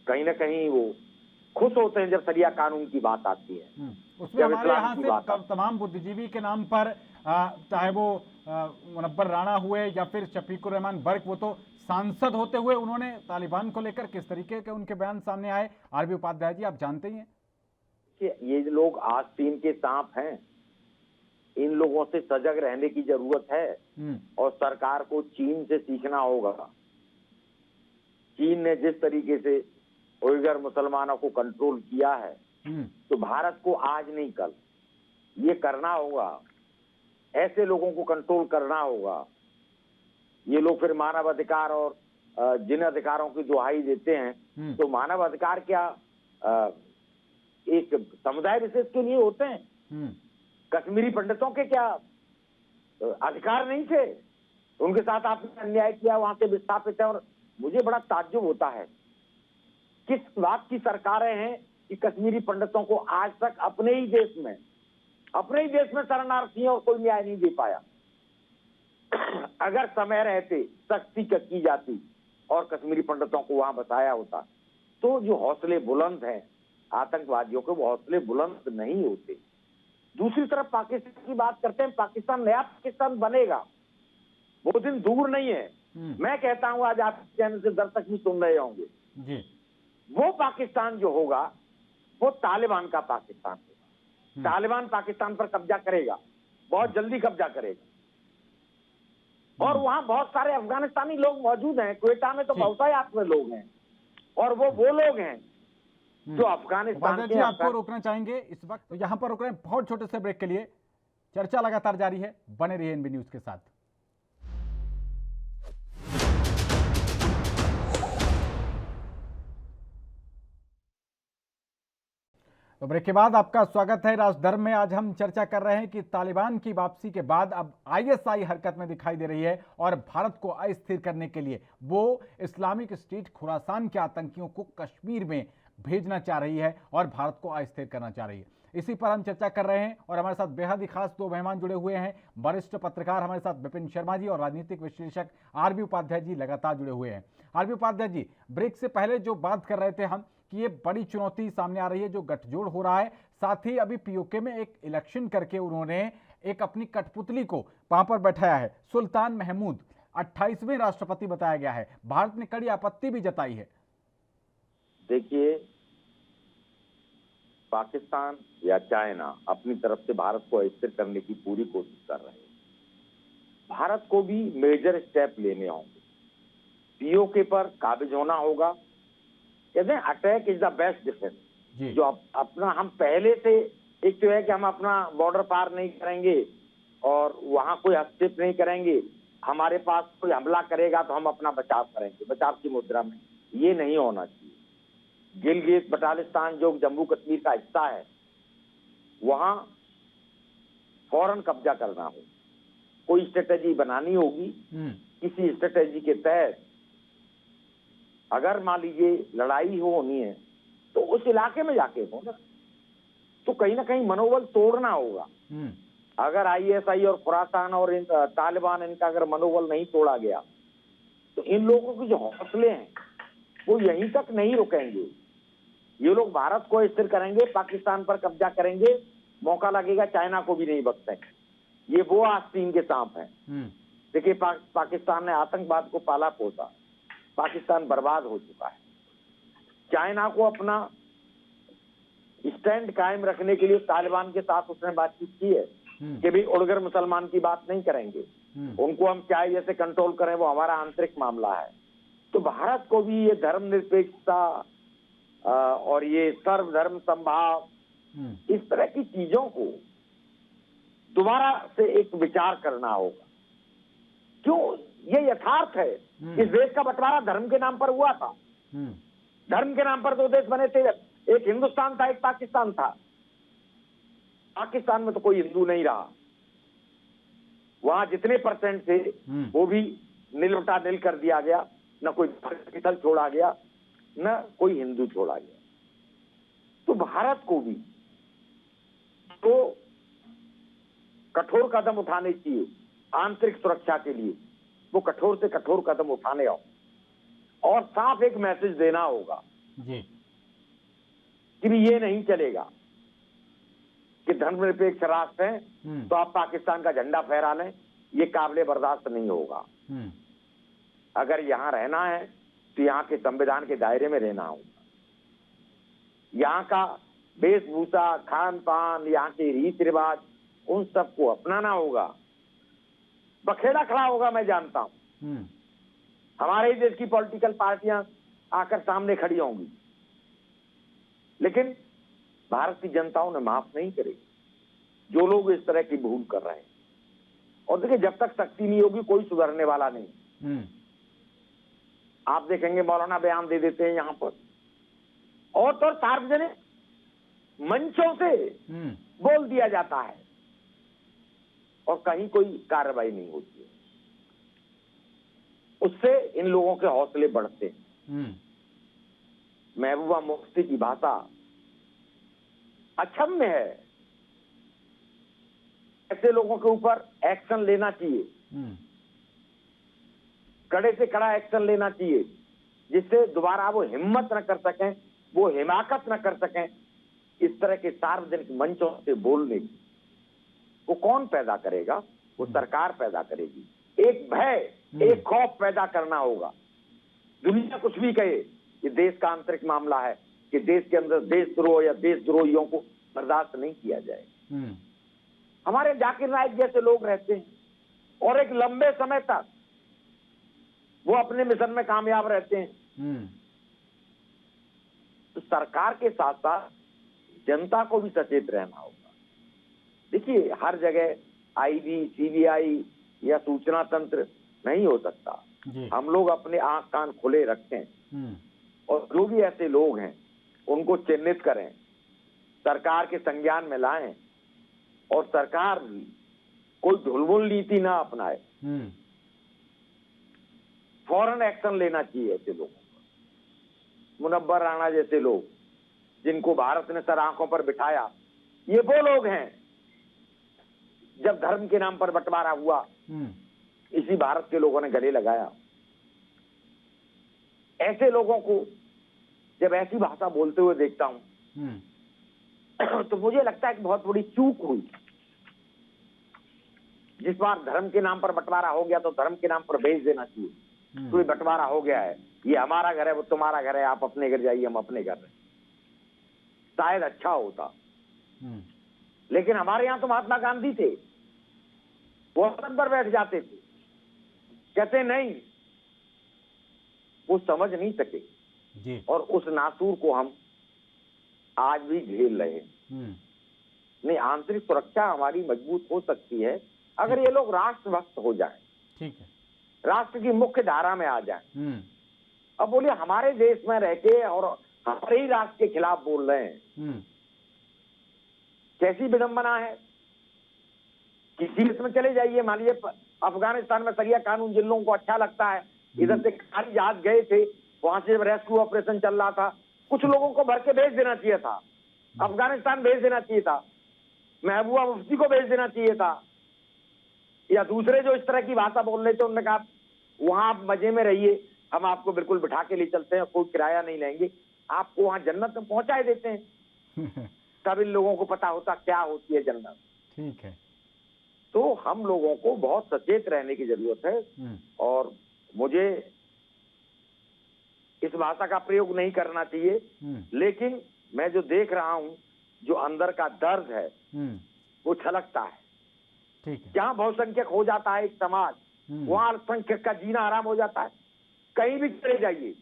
कहीं ना कहीं वो खुश होते हैं जब शरिया कानून की बात आती है। उसमें हमारे यहाँ से तमाम बुद्धिजीवी के नाम पर चाहे वो मुनव्वर राणा हुए या फिर शफीकुर रहमान बर्क, वो तो सांसद होते हुए उन्होंने तालिबान को लेकर किस तरीके के उनके बयान सामने आए। आरबी उपाध्याय जी आप जानते ही हैं कि ये लोग आस्तीन के सांप हैं, इन लोगों से सजग रहने की जरूरत है और सरकार को चीन से सीखना होगा। चीन ने जिस तरीके से उइगर मुसलमानों को कंट्रोल किया है तो भारत को आज नहीं कल ये करना होगा, ऐसे लोगों को कंट्रोल करना होगा। ये लोग फिर मानव अधिकार और जिन अधिकारों की दुहाई देते हैं तो मानव अधिकार क्या एक समुदाय विशेष के लिए होते हैं? कश्मीरी पंडितों के क्या अधिकार नहीं थे? उनके साथ आपने अन्याय किया, वहां से विस्थापित है। और मुझे बड़ा ताज्जुब होता है किस बात की सरकारें हैं कि कश्मीरी पंडितों को आज तक अपने ही देश में शरणार्थी हैं और कोई न्याय नहीं दे पाया। अगर समय रहते सख्ती की जाती और कश्मीरी पंडितों को वहां बसाया होता तो जो हौसले बुलंद हैं आतंकवादियों के, वो हौसले बुलंद नहीं होते। दूसरी तरफ पाकिस्तान की बात करते हैं, पाकिस्तान नया पाकिस्तान बनेगा, वो दिन दूर नहीं है। मैं कहता हूं, आज आप चैनल से दर्शक भी सुन रहे होंगे जी। वो पाकिस्तान जो होगा वो तालिबान का पाकिस्तान होगा। तालिबान पाकिस्तान पर कब्जा करेगा, बहुत जल्दी कब्जा करेगा। और वहां बहुत सारे अफगानिस्तानी लोग मौजूद हैं, क्वेटा में तो बहुतायत में लोग हैं, और वो लोग हैं जो अफगानिस्तान जी आपको रोकना चाहेंगे इस वक्त, तो यहां पर रुक रहे हैं बहुत छोटे से ब्रेक के लिए। चर्चा लगातार जारी है, बने रहिए एनबी न्यूज के साथ। तो ब्रेक के बाद आपका स्वागत है राजधर्म में। आज हम चर्चा कर रहे हैं कि तालिबान की वापसी के बाद अब आईएसआई हरकत में दिखाई दे रही है और भारत को अस्थिर करने के लिए वो इस्लामिक स्टेट खुरासान के आतंकियों को कश्मीर में भेजना चाह रही है और भारत को अस्थिर करना चाह रही है। इसी पर हम चर्चा कर रहे हैं और हमारे साथ बेहद ही खास दो मेहमान जुड़े हुए हैं। वरिष्ठ पत्रकार हमारे साथ विपिन शर्मा जी और राजनीतिक विश्लेषक आरबी उपाध्याय जी लगातार जुड़े हुए हैं। आरबी उपाध्याय जी, ब्रेक से पहले जो बात कर रहे थे हम कि ये बड़ी चुनौती सामने आ रही है जो गठजोड़ हो रहा है, साथ ही अभी पीओके में एक इलेक्शन करके उन्होंने एक अपनी कठपुतली को वहां पर बैठाया है। सुल्तान महमूद 28वें राष्ट्रपति बताया गया है। भारत ने कड़ी आपत्ति भी जताई है। देखिए, पाकिस्तान या चाइना अपनी तरफ से भारत को अस्थिर करने की पूरी कोशिश कर रहे हैं। भारत को भी मेजर स्टेप लेने होंगे, पीओके पर काबिज होना होगा। कहते हैं attack is the best defence. जो अपना हम पहले से एक तो है कि हम अपना बॉर्डर पार नहीं करेंगे और वहां कोई हस्तक्षेप नहीं करेंगे, हमारे पास कोई हमला करेगा तो हम अपना बचाव करेंगे, बचाव की मुद्रा में। ये नहीं होना चाहिए। गिलगित बटालिस्तान जो जम्मू कश्मीर का हिस्सा है, वहां फौरन कब्जा करना हो, कोई स्ट्रेटेजी बनानी होगी। किसी स्ट्रेटेजी के तहत अगर मान लीजिए लड़ाई होनी है तो उस इलाके में जाके हो ना, तो कहीं ना कहीं मनोबल तोड़ना होगा। अगर आईएसआई और खुरासान और तालिबान इनका अगर मनोबल नहीं तोड़ा गया तो इन लोगों के जो हौसले हैं वो यहीं तक नहीं रुकेंगे। ये लोग भारत को स्थिर करेंगे, पाकिस्तान पर कब्जा करेंगे, मौका लगेगा चाइना को भी नहीं बख्शेंगे। ये वो आस्तीन के सांप हैं। देखिए, पाकिस्तान ने आतंकवाद को पाला पोसा, पाकिस्तान बर्बाद हो चुका है। चाइना को अपना स्टैंड कायम रखने के लिए तालिबान के साथ उसने बातचीत की है कि भी उड़गर मुसलमान की बात नहीं करेंगे, उनको हम चाहे जैसे कंट्रोल करें, वो हमारा आंतरिक मामला है। तो भारत को भी ये धर्मनिरपेक्षता और ये सर्वधर्म संभाव, इस तरह की चीजों को दोबारा से एक विचार करना होगा। क्यों? ये यथार्थ है, इस देश का बंटवारा धर्म के नाम पर हुआ था। धर्म के नाम पर दो देश बने थे, एक हिंदुस्तान था, एक पाकिस्तान था। पाकिस्तान में तो कोई हिंदू नहीं रहा, वहां जितने परसेंट थे वो भी नील नील कर दिया गया, न कोई स्थल छोड़ा गया, न कोई हिंदू छोड़ा गया। तो भारत को भी तो कठोर कदम उठाने चाहिए आंतरिक सुरक्षा के लिए, वो कठोर से कठोर कदम उठाने हो और साफ एक मैसेज देना होगा जी कि भी ये नहीं चलेगा कि धर्मनिरपेक्ष राष्ट्र है तो आप पाकिस्तान का झंडा फहरा लें, ये काबिले बर्दाश्त नहीं होगा। अगर यहां रहना है तो यहाँ के संविधान के दायरे में रहना होगा। यहाँ का वेशभूषा, खान पान, यहाँ के रीति रिवाज, उन सबको अपनाना होगा। बखेड़ा खड़ा होगा, मैं जानता हूं। हमारे ही देश की पॉलिटिकल पार्टियां आकर सामने खड़ी होंगी, लेकिन भारत की जनताओं ने माफ नहीं करेगी जो लोग इस तरह की भूल कर रहे हैं। और देखिए, जब तक शक्ति नहीं होगी कोई सुधरने वाला नहीं। आप देखेंगे मौलाना बयान दे देते हैं यहाँ पर, और तो सार्वजनिक मंचों से बोल दिया जाता है और कहीं कोई कार्रवाई नहीं होती है। उससे इन लोगों के हौसले बढ़ते हैं। महबूबा मुफ्ती की भाषा अक्षम्य है। ऐसे लोगों के ऊपर एक्शन लेना चाहिए, कड़े से कड़ा एक्शन लेना चाहिए, जिससे दोबारा वो हिम्मत न कर सकें, वो हिमाकत न कर सकें इस तरह के सार्वजनिक मंचों से बोलने की। कौन पैदा करेगा? वो सरकार पैदा करेगी। एक भय, एक खौफ पैदा करना होगा। दुनिया कुछ भी कहे, ये देश का आंतरिक मामला है कि देश के अंदर देशद्रोह या देशद्रोहियों को बर्दाश्त नहीं किया जाए। हमारे जाकिर नाइक जैसे लोग रहते हैं और एक लंबे समय तक वो अपने मिशन में कामयाब रहते हैं। तो सरकार के साथ साथ जनता को भी सचेत रहना होगा। देखिए, हर जगह आईबी, सीबीआई या सूचना तंत्र नहीं हो सकता। हम लोग अपने आंख कान खुले रखें और जो भी ऐसे लोग हैं उनको चिन्हित करें, सरकार के संज्ञान में लाएं और सरकार कोई ढुलमुल नीति ना अपनाए। फौरन एक्शन लेना चाहिए ऐसे लोगों पर। मुनव्वर राणा जैसे लोग जिनको भारत ने सर आंखों पर बिठाया, ये वो लोग हैं जब धर्म के नाम पर बंटवारा हुआ इसी भारत के लोगों ने गले लगाया। ऐसे लोगों को जब ऐसी भाषा बोलते हुए देखता हूं तो मुझे लगता है कि बहुत बड़ी चूक हुई। जिस बार धर्म के नाम पर बंटवारा हो गया तो धर्म के नाम पर भेज देना चाहिए। तो ये बंटवारा हो गया है, ये हमारा घर है, वो तुम्हारा घर है, आप अपने घर जाइए, हम अपने घर हैं। शायद अच्छा होता। लेकिन हमारे यहां तो महात्मा गांधी थे, वो असद पर बैठ जाते थे, कहते नहीं, वो समझ नहीं सके जी। और उस नासूर को हम आज भी झेल रहे हैं। नहीं, आंतरिक सुरक्षा हमारी मजबूत हो सकती है अगर ये लोग राष्ट्रभक्त हो जाएं, ठीक है, राष्ट्र की मुख्य धारा में आ जाएं। अब बोलिए, हमारे देश में रह के और हमारे ही राष्ट्र के खिलाफ बोल रहे हैं, कैसी विडंबना है। किसी देश में चले जाइए, मान लीजिए अफगानिस्तान में शरिया कानून जिन लोगों को अच्छा लगता है, इधर से खाली जहाज गए थे, वहां से रेस्क्यू ऑपरेशन चल रहा था, कुछ लोगों को भर के भेज देना चाहिए था, अफगानिस्तान भेज देना चाहिए था, महबूबा मुफ्ती को भेज देना चाहिए था, या दूसरे जो इस तरह की भाषा बोल रहे थे उन्होंने कहा वहां आप मजे में रहिए, हम आपको बिल्कुल बिठा के ले चलते हैं, कोई किराया नहीं लेंगे, आपको वहां जन्नत में पहुंचाए देते हैं। तब इन लोगों को पता होता क्या होती है जन्नत। ठीक है, तो हम लोगों को बहुत सचेत रहने की जरूरत है और मुझे इस भाषा का प्रयोग नहीं करना चाहिए, लेकिन मैं जो देख रहा हूं, जो अंदर का दर्द है वो छलकता है। ठीक है, जहां बहुसंख्यक हो जाता है एक समाज, वहां अल्पसंख्यक का जीना आराम हो जाता है। कहीं भी चले जाइए,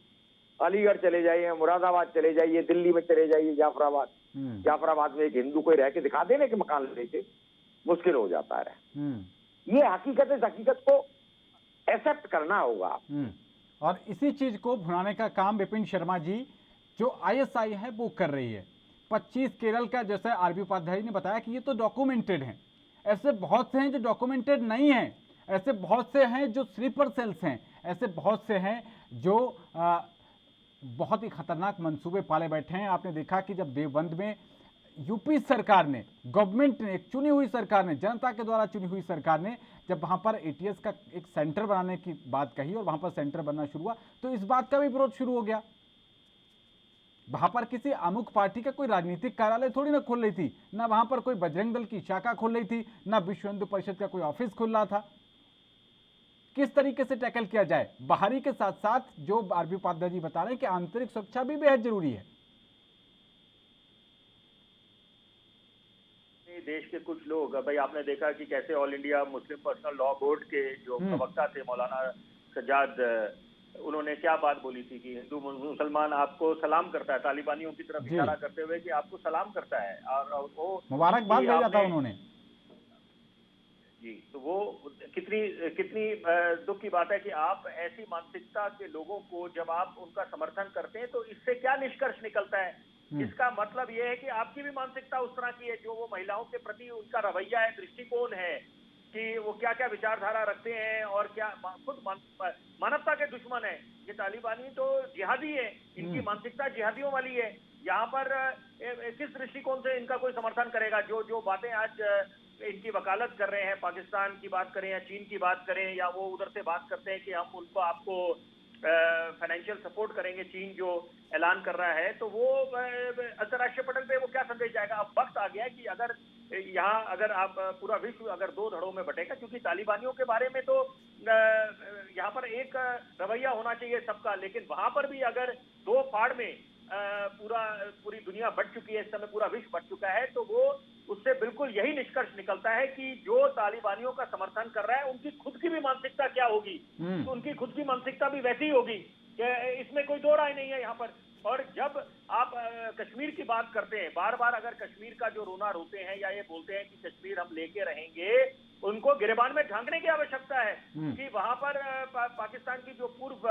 अलीगढ़ चले जाइए, मुरादाबाद चले जाइए, दिल्ली में चले जाइए, जाफराबाद में एक हिंदू कोई रह के दिखा देने के मकान लेके मुश्किल हो जाता है। ये हकीकत है, इस हकीकत को एक्सेप्ट करना होगा। और इसी चीज को भुनाने का काम विपिन शर्मा जी जो आईएसआई है वो कर रही है। 25 केरल का, जैसे आरबी उपाध्याय ने बताया कि ये तो डॉक्यूमेंटेड हैं, ऐसे बहुत से हैं जो डॉक्यूमेंटेड नहीं हैं, ऐसे बहुत से हैं जो स्लीपर सेल्स हैं, ऐसे बहुत से हैं जो बहुत ही खतरनाक मंसूबे पाले बैठे हैं। आपने देखा कि जब देवबंद में यूपी सरकार ने, गवर्नमेंट ने, एक चुनी हुई सरकार ने, जनता के द्वारा चुनी हुई सरकार ने जब वहां पर एटीएस का एक सेंटर बनाने की बात कही और वहां पर सेंटर बनना शुरू हुआ तो इस बात का भी विरोध शुरू हो गया। वहां पर किसी अमुक पार्टी का कोई राजनीतिक कार्यालय थोड़ी ना खोल रही थी, ना वहां पर कोई बजरंग दल की शाखा खोल रही थी, ना विश्व हिंदू परिषद का कोई ऑफिस खुल रहा था। किस तरीके से टैकल किया जाए, बाहरी के साथ साथ जो आरबी उपाध्याय जी बता रहे हैं कि आंतरिक सुरक्षा भी बेहद जरूरी है। देश के कुछ लोग, भाई आपने देखा कि कैसे all India Muslim personal law board के जो प्रवक्ता थे मौलाना सज्जाद, उन्होंने क्या बात बोली थी कि हिंदू मुसलमान आपको सलाम करता है, तालिबानियों की तरफ इशारा करते हुए कि आपको सलाम करता है, और वो मुबारकबाद भेजा था उन्होंने जी। तो वो कितनी दुख की बात है कि आप ऐसी मानसिकता के लोगों को जब आप उनका समर्थन करते हैं तो इससे क्या निष्कर्ष निकलता है? इसका मतलब यह है कि आपकी भी मानसिकता उस तरह की है, जो वो महिलाओं के प्रति उनका रवैया है, दृष्टिकोण है कि वो क्या क्या विचारधारा रखते हैं और क्या खुद मानवता के दुश्मन है। ये तालिबानी तो जिहादी है, इनकी मानसिकता जिहादियों वाली है। यहाँ पर किस दृष्टिकोण से इनका कोई समर्थन करेगा? जो बातें आज इनकी वकालत कर रहे हैं, पाकिस्तान की बात करें या चीन की बात करें, या वो उधर से बात करते हैं कि हम उनको आपको फाइनेंशियल सपोर्ट करेंगे, चीन जो ऐलान कर रहा है, तो वो अंतर्राष्ट्रीय पटल पे वो क्या संदेश जाएगा? अब वक्त आ गया कि अगर यहाँ अगर आप पूरा विश्व अगर दो धड़ों में बटेगा, क्योंकि तालिबानियों के बारे में तो यहाँ पर एक रवैया होना चाहिए सबका, लेकिन वहां पर भी अगर दो फाड़ में पूरी दुनिया बढ़ चुकी है, इस समय पूरा विश्व बढ़ चुका है, तो वो उससे बिल्कुल यही निष्कर्ष निकलता है कि जो तालिबानियों का समर्थन कर रहा है उनकी खुद की भी मानसिकता क्या होगी, तो उनकी खुद की मानसिकता भी वैसी ही होगी, इसमें कोई दो राय नहीं है यहाँ पर। और जब आप कश्मीर की बात करते हैं, बार बार अगर कश्मीर का जो रोना रोते हैं या ये बोलते हैं कि कश्मीर हम लेके रहेंगे, उनको गिरेबान में झांकने की आवश्यकता है कि वहां पर पाकिस्तान की जो पूर्व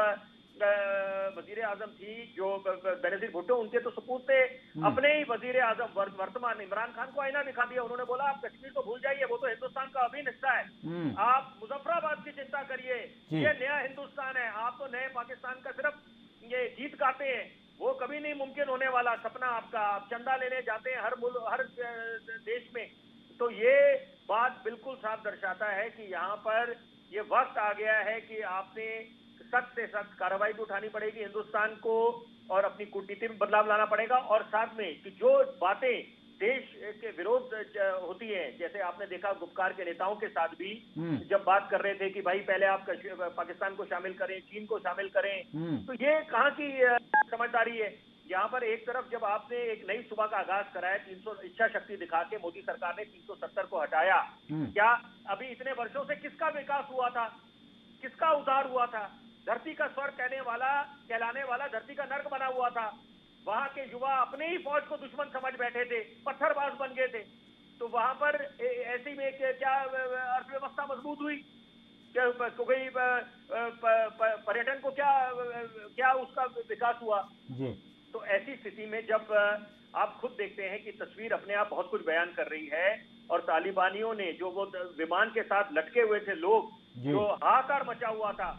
वजीर आजम थी, जो बेनजीर भुट्टो, उनके तो सपूत थे, अपने ही वजीर आजम वर्तमान इमरान खान को आईना दिखा दिया। उन्होंने बोला आप कश्मीर तो भूल जाइए, वो तो हिंदुस्तान का अभिन्न हिस्सा है, आप मुजफ्फराबाद की चिंता करिए, ये नया हिंदुस्तान है, आप तो नए पाकिस्तान का सिर्फ ये गीत गाते हैं, वो कभी नहीं मुमकिन होने वाला सपना आपका, आप चंदा लेने जाते हैं हर देश में। तो ये बात बिल्कुल साफ दर्शाता है कि यहाँ पर ये वक्त आ गया है कि आपने सख्त से सख्त कार्रवाई भी उठानी पड़ेगी हिंदुस्तान को, और अपनी कूटनीति में बदलाव लाना पड़ेगा, और साथ में कि जो बातें देश के विरोध होती हैं, जैसे आपने देखा गुपकार के नेताओं के साथ भी जब बात कर रहे थे कि भाई पहले आप पाकिस्तान को शामिल करें, चीन को शामिल करें, तो ये कहाँ की समझदारी है। यहाँ पर एक तरफ जब आपने एक नई सुबह का आगाज कराया, 300 इच्छा शक्ति दिखा के मोदी सरकार ने 370 को हटाया, क्या अभी इतने वर्षों से किसका विकास हुआ था, किसका उद्धार हुआ था? धरती का स्वर्ग कहलाने वाला धरती का नर्क बना हुआ था। वहां के युवा अपने ही फौज को दुश्मन समझ बैठे थे, पत्थरबाज बन गए थे। तो वहां पर ऐसी में क्या अर्थव्यवस्था मजबूत हुई? क्या कोई पर्यटन को क्या उसका विकास हुआ जी? तो ऐसी स्थिति में जब आप खुद देखते हैं कि तस्वीर अपने आप बहुत कुछ बयान कर रही है, और तालिबानियों ने जो वो विमान के साथ लटके हुए थे लोग, जो हाहाकार मचा हुआ था,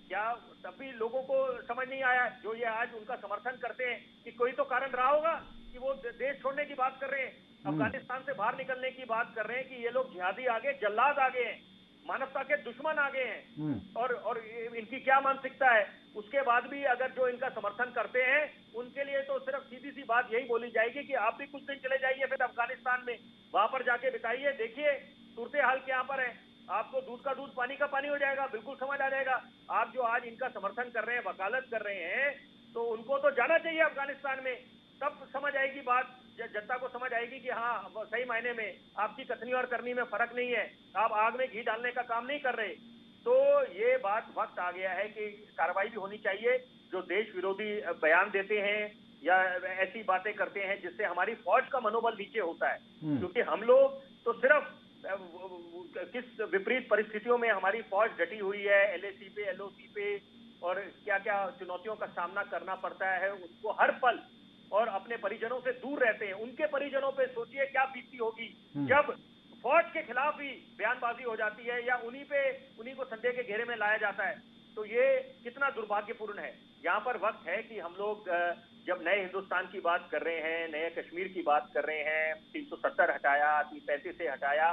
क्या तभी लोगों को समझ नहीं आया जो ये आज उनका समर्थन करते हैं कि कोई तो कारण रहा होगा कि वो देश छोड़ने की बात कर रहे हैं, अफगानिस्तान से बाहर निकलने की बात कर रहे हैं, कि ये लोग जिहादी आ गए, जल्लाद आ गए हैं, मानवता के दुश्मन आ गए हैं, और इनकी क्या मानसिकता है। उसके बाद भी अगर जो इनका समर्थन करते हैं उनके लिए तो सिर्फ सीधी सी बात यही बोली जाएगी कि आप भी कुछ दिन चले जाइए फिर अफगानिस्तान में, वहां पर जाके बिताइए, देखिए सूरत हाल क्या पर है, आपको दूध का दूध पानी का पानी हो जाएगा, बिल्कुल समझ आ जाएगा। आप जो आज इनका समर्थन कर रहे हैं, वकालत कर रहे हैं, तो उनको तो जाना चाहिए अफगानिस्तान में, तब समझ आएगी बात, जनता को समझ आएगी कि हाँ सही मायने में आपकी कथनी और करनी में फर्क नहीं है, आप आग में घी डालने का काम नहीं कर रहे। तो ये बात वक्त आ गया है कि कार्रवाई भी होनी चाहिए, जो देश विरोधी बयान देते हैं या ऐसी बातें करते हैं जिससे हमारी फौज का मनोबल नीचे होता है, क्योंकि हम लोग तो सिर्फ किस विपरीत परिस्थितियों में हमारी फौज डटी हुई है, LAC पे, LOC पे, और क्या क्या चुनौतियों का सामना करना पड़ता है उसको हर पल, और अपने परिजनों से दूर रहते हैं। उनके परिजनों पे सोचिए क्या बीतती होगी जब फौज के खिलाफ ही बयानबाजी हो जाती है या उन्हीं को संदेह के घेरे में लाया जाता है। तो ये कितना दुर्भाग्यपूर्ण है। यहाँ पर वक्त है कि हम लोग जब नए हिंदुस्तान की बात कर रहे हैं, नए कश्मीर की बात कर रहे हैं, 370 हटाया, 335 से हटाया,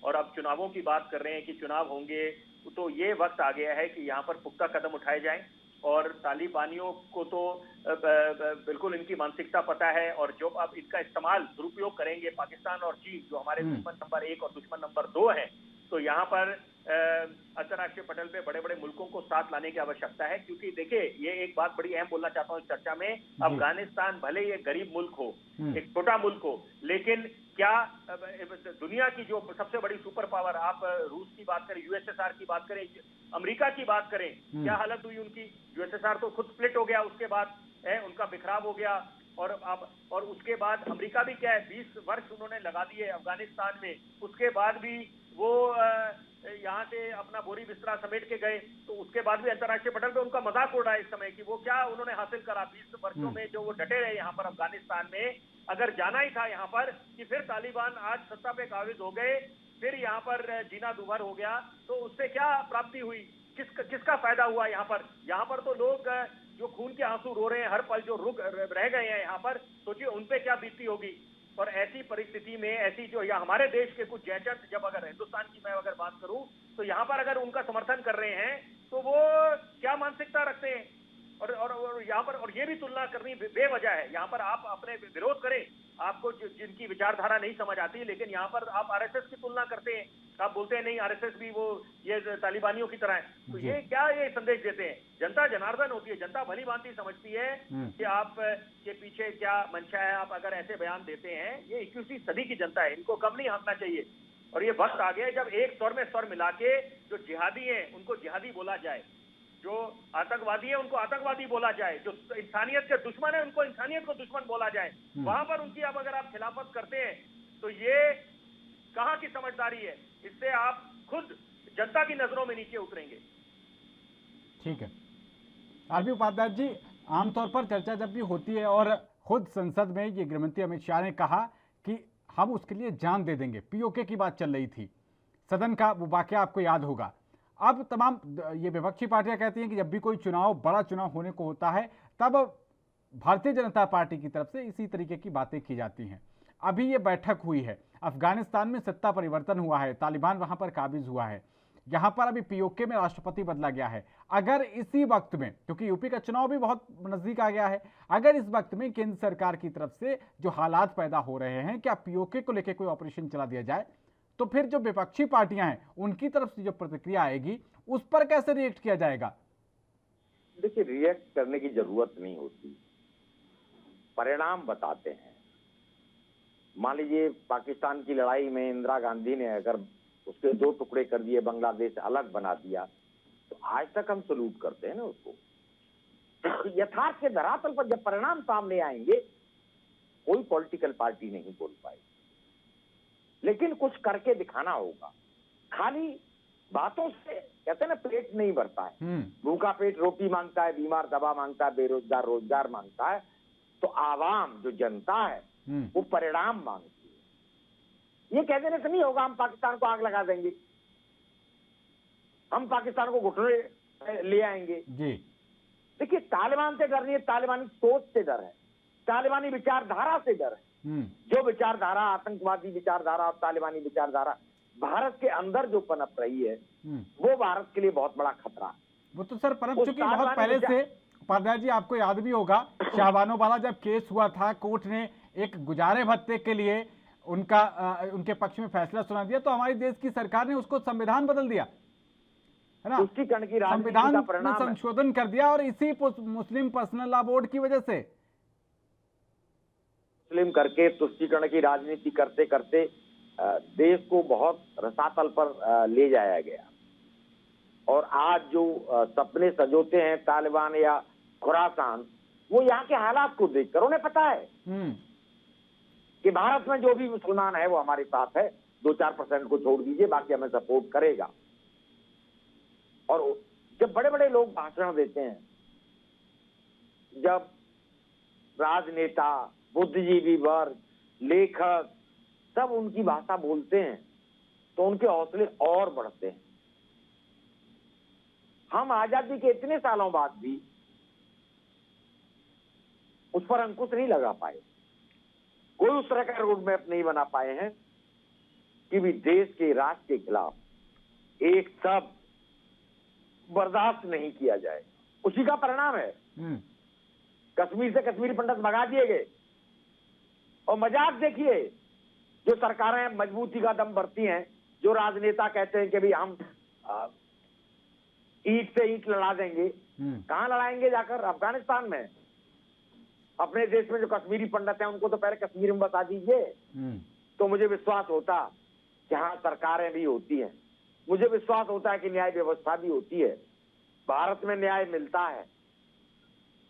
और अब चुनावों की बात कर रहे हैं कि चुनाव होंगे, तो ये वक्त आ गया है कि यहाँ पर पुख्ता कदम उठाए जाएं। और तालिबानियों को तो बिल्कुल इनकी मानसिकता पता है, और जो अब इनका इस्तेमाल दुरुपयोग करेंगे पाकिस्तान और चीन, जो हमारे दुश्मन नंबर 1 और दुश्मन नंबर 2 हैं, तो यहाँ पर अंतर्राष्ट्रीय पटल पे बड़े बड़े मुल्कों को साथ लाने की आवश्यकता है। क्योंकि देखिए, ये एक बात बड़ी अहम बोलना चाहता हूँ इस चर्चा में, अफगानिस्तान भले ही एक गरीब मुल्क हो, एक छोटा मुल्क हो, लेकिन क्या दुनिया की जो सबसे बड़ी सुपर पावर, आप रूस की बात करें, USSR की बात करें, अमेरिका की बात करें, क्या हालत हुई उनकी? USSR तो खुद स्प्लिट हो गया, उसके बाद उनका बिखराव हो गया, और उसके बाद अमेरिका भी क्या है, 20 वर्ष उन्होंने लगा दिए अफगानिस्तान में, उसके बाद भी वो यहाँ से अपना बोरी बिस्तरा समेट के गए, तो उसके बाद भी अंतर्राष्ट्रीय पटल पे उनका मजाक उड़ रहा है इस समय कि वो क्या उन्होंने हासिल करा 20 वर्षों में, जो वो डटे रहे यहाँ पर अफगानिस्तान में। अगर जाना ही था यहाँ पर कि फिर तालिबान आज सत्ता पे काबिज हो गए, फिर यहाँ पर जीना दुभर हो गया, तो उससे क्या प्राप्ति हुई, किसका फायदा हुआ? यहाँ पर तो लोग जो खून के आंसू रो रहे हैं हर पल, जो रह गए हैं यहाँ पर, सोचिए उन पे क्या बीतती होगी। और ऐसी परिस्थिति में ऐसी जो या हमारे देश के कुछ जैचर्स, जब अगर हिंदुस्तान की मैं अगर बात करूं, तो यहाँ पर अगर उनका समर्थन कर रहे हैं तो वो क्या मानसिकता रखते हैं, और यहाँ पर, और ये भी तुलना करनी बेवजह है। यहाँ पर आप अपने विरोध करें, आपको जिनकी विचारधारा नहीं समझ आती, लेकिन यहाँ पर आप आरएसएस की तुलना करते हैं, आप बोलते हैं नहीं आरएसएस भी वो ये तालिबानियों की तरह है, तो ये क्या ये संदेश देते हैं? जनता जनार्दन होती है, जनता भली भांति समझती है कि आप के पीछे क्या मंशा है। आप अगर ऐसे बयान देते हैं, ये 21वीं सदी की जनता है, इनको कम नहीं हंसना चाहिए। और ये वक्त आ गया जब एक स्वर में स्वर मिला के जो जिहादी है उनको जिहादी बोला जाए, जो आतंकवादी है उनको आतंकवादी बोला जाए, जो इंसानियत के दुश्मन है उनको इंसानियत को दुश्मन बोला जाए। वहां पर उनकी अब अगर आप खिलाफत करते हैं तो ये कहां की समझदारी है? इससे आप खुद जनता की नजरों में नीचे उतरेंगे। ठीक है आरबी उपाध्याय जी, आमतौर पर चर्चा जब भी होती है और खुद संसद में ये गृहमंत्री अमित शाह ने कहा कि हम उसके लिए जान दे देंगे, पीओके की बात चल रही थी, सदन का वो वाकया आपको याद होगा। अब तमाम ये विपक्षी पार्टियां कहती हैं कि जब भी कोई चुनाव, बड़ा चुनाव होने को होता है, तब भारतीय जनता पार्टी की तरफ से इसी तरीके की बातें की जाती हैं। अभी ये बैठक हुई है, अफगानिस्तान में सत्ता परिवर्तन हुआ है, तालिबान वहां पर काबिज हुआ है, यहाँ पर अभी पीओके में राष्ट्रपति बदला गया है। अगर इसी वक्त में, क्योंकि यूपी का चुनाव भी बहुत नजदीक आ गया है, अगर इस वक्त में केंद्र सरकार की तरफ से जो हालात पैदा हो रहे हैं, क्या पीओके को लेकर कोई ऑपरेशन चला दिया जाए, तो फिर जो विपक्षी पार्टियां हैं उनकी तरफ से जो प्रतिक्रिया आएगी उस पर कैसे रिएक्ट किया जाएगा? देखिए, रिएक्ट करने की जरूरत नहीं होती, परिणाम बताते हैं। मान लीजिए पाकिस्तान की लड़ाई में इंदिरा गांधी ने अगर उसके 2 टुकड़े कर दिए, बांग्लादेश अलग बना दिया, तो आज तक हम सलूट करते हैं ना उसको। यथार्थ के धरातल पर जब परिणाम सामने आएंगे, कोई पॉलिटिकल पार्टी नहीं बोल पाएगी, लेकिन कुछ करके दिखाना होगा। खाली बातों से कहते हैं ना पेट नहीं भरता है, भूखा पेट रोटी मांगता है, बीमार दवा मांगता है, बेरोजगार रोजगार मांगता है। तो आवाम जो जनता है वो परिणाम मांगती है। ये कह देने से नहीं होगा हम पाकिस्तान को आग लगा देंगे, हम पाकिस्तान को घुटने ले आएंगे जी। देखिए, तालिबान से डर नहीं है, तालिबानी सोच से डर है, तालिबानी विचारधारा से डर है। जो विचारधारा, आतंकवादी विचारधारा और तालिबानी विचारधारा भारत के अंदर जो पनप रही है, वो भारत के लिए बहुत बड़ा खतरा है। वो तो सर पनप चुकी बहुत पहले से। उपाध्याय जी, आपको याद भी होगा शाहबानो वाला जब केस हुआ था, कोर्ट ने एक गुजारे भत्ते के लिए उनके पक्ष में फैसला सुना दिया, तो हमारी देश की सरकार ने उसको संविधान बदल दिया है ना, तुष्टीकरण की राजनीति संविधान का परिणाम में संशोधन कर दिया, और इसी मुस्लिम पर्सनल लॉ बोर्ड की वजह से मुस्लिम करके तुष्टीकरण की राजनीति करते करते देश को बहुत रसातल पर ले जाया गया। और आज जो सपने सजोते हैं तालिबान या खुरासान, वो यहाँ के हालात को देखकर उन्हें पता है कि भारत में जो भी मुसलमान है वो हमारे साथ है, 2-4% को छोड़ दीजिए, बाकी हमें सपोर्ट करेगा। और जब बड़े बड़े लोग भाषण देते हैं, जब राजनेता, बुद्धिजीवी वर्ग, लेखक सब उनकी भाषा बोलते हैं, तो उनके हौसले और बढ़ते हैं। हम आजादी के इतने सालों बाद भी उस पर अंकुश नहीं लगा पाए, कोई उस तरह का रोड मैप नहीं बना पाए हैं कि भी देश के राष्ट्र के खिलाफ एक शब्द बर्दाश्त नहीं किया जाए। उसी का परिणाम है कश्मीर से कश्मीरी पंडित भगा दिए गए। और मजाक देखिए, जो सरकारें मजबूती का दम भरती हैं, जो राजनेता कहते हैं कि भाई हम ईंट से ईंट लड़ा देंगे, कहां लड़ाएंगे जाकर? अफगानिस्तान में। अपने देश में जो कश्मीरी पंडित हैं उनको तो पहले कश्मीर में बता दीजिए, तो मुझे विश्वास होता कि हाँ सरकारें भी होती हैं, मुझे विश्वास होता है कि न्याय व्यवस्था भी होती है, भारत में न्याय मिलता है।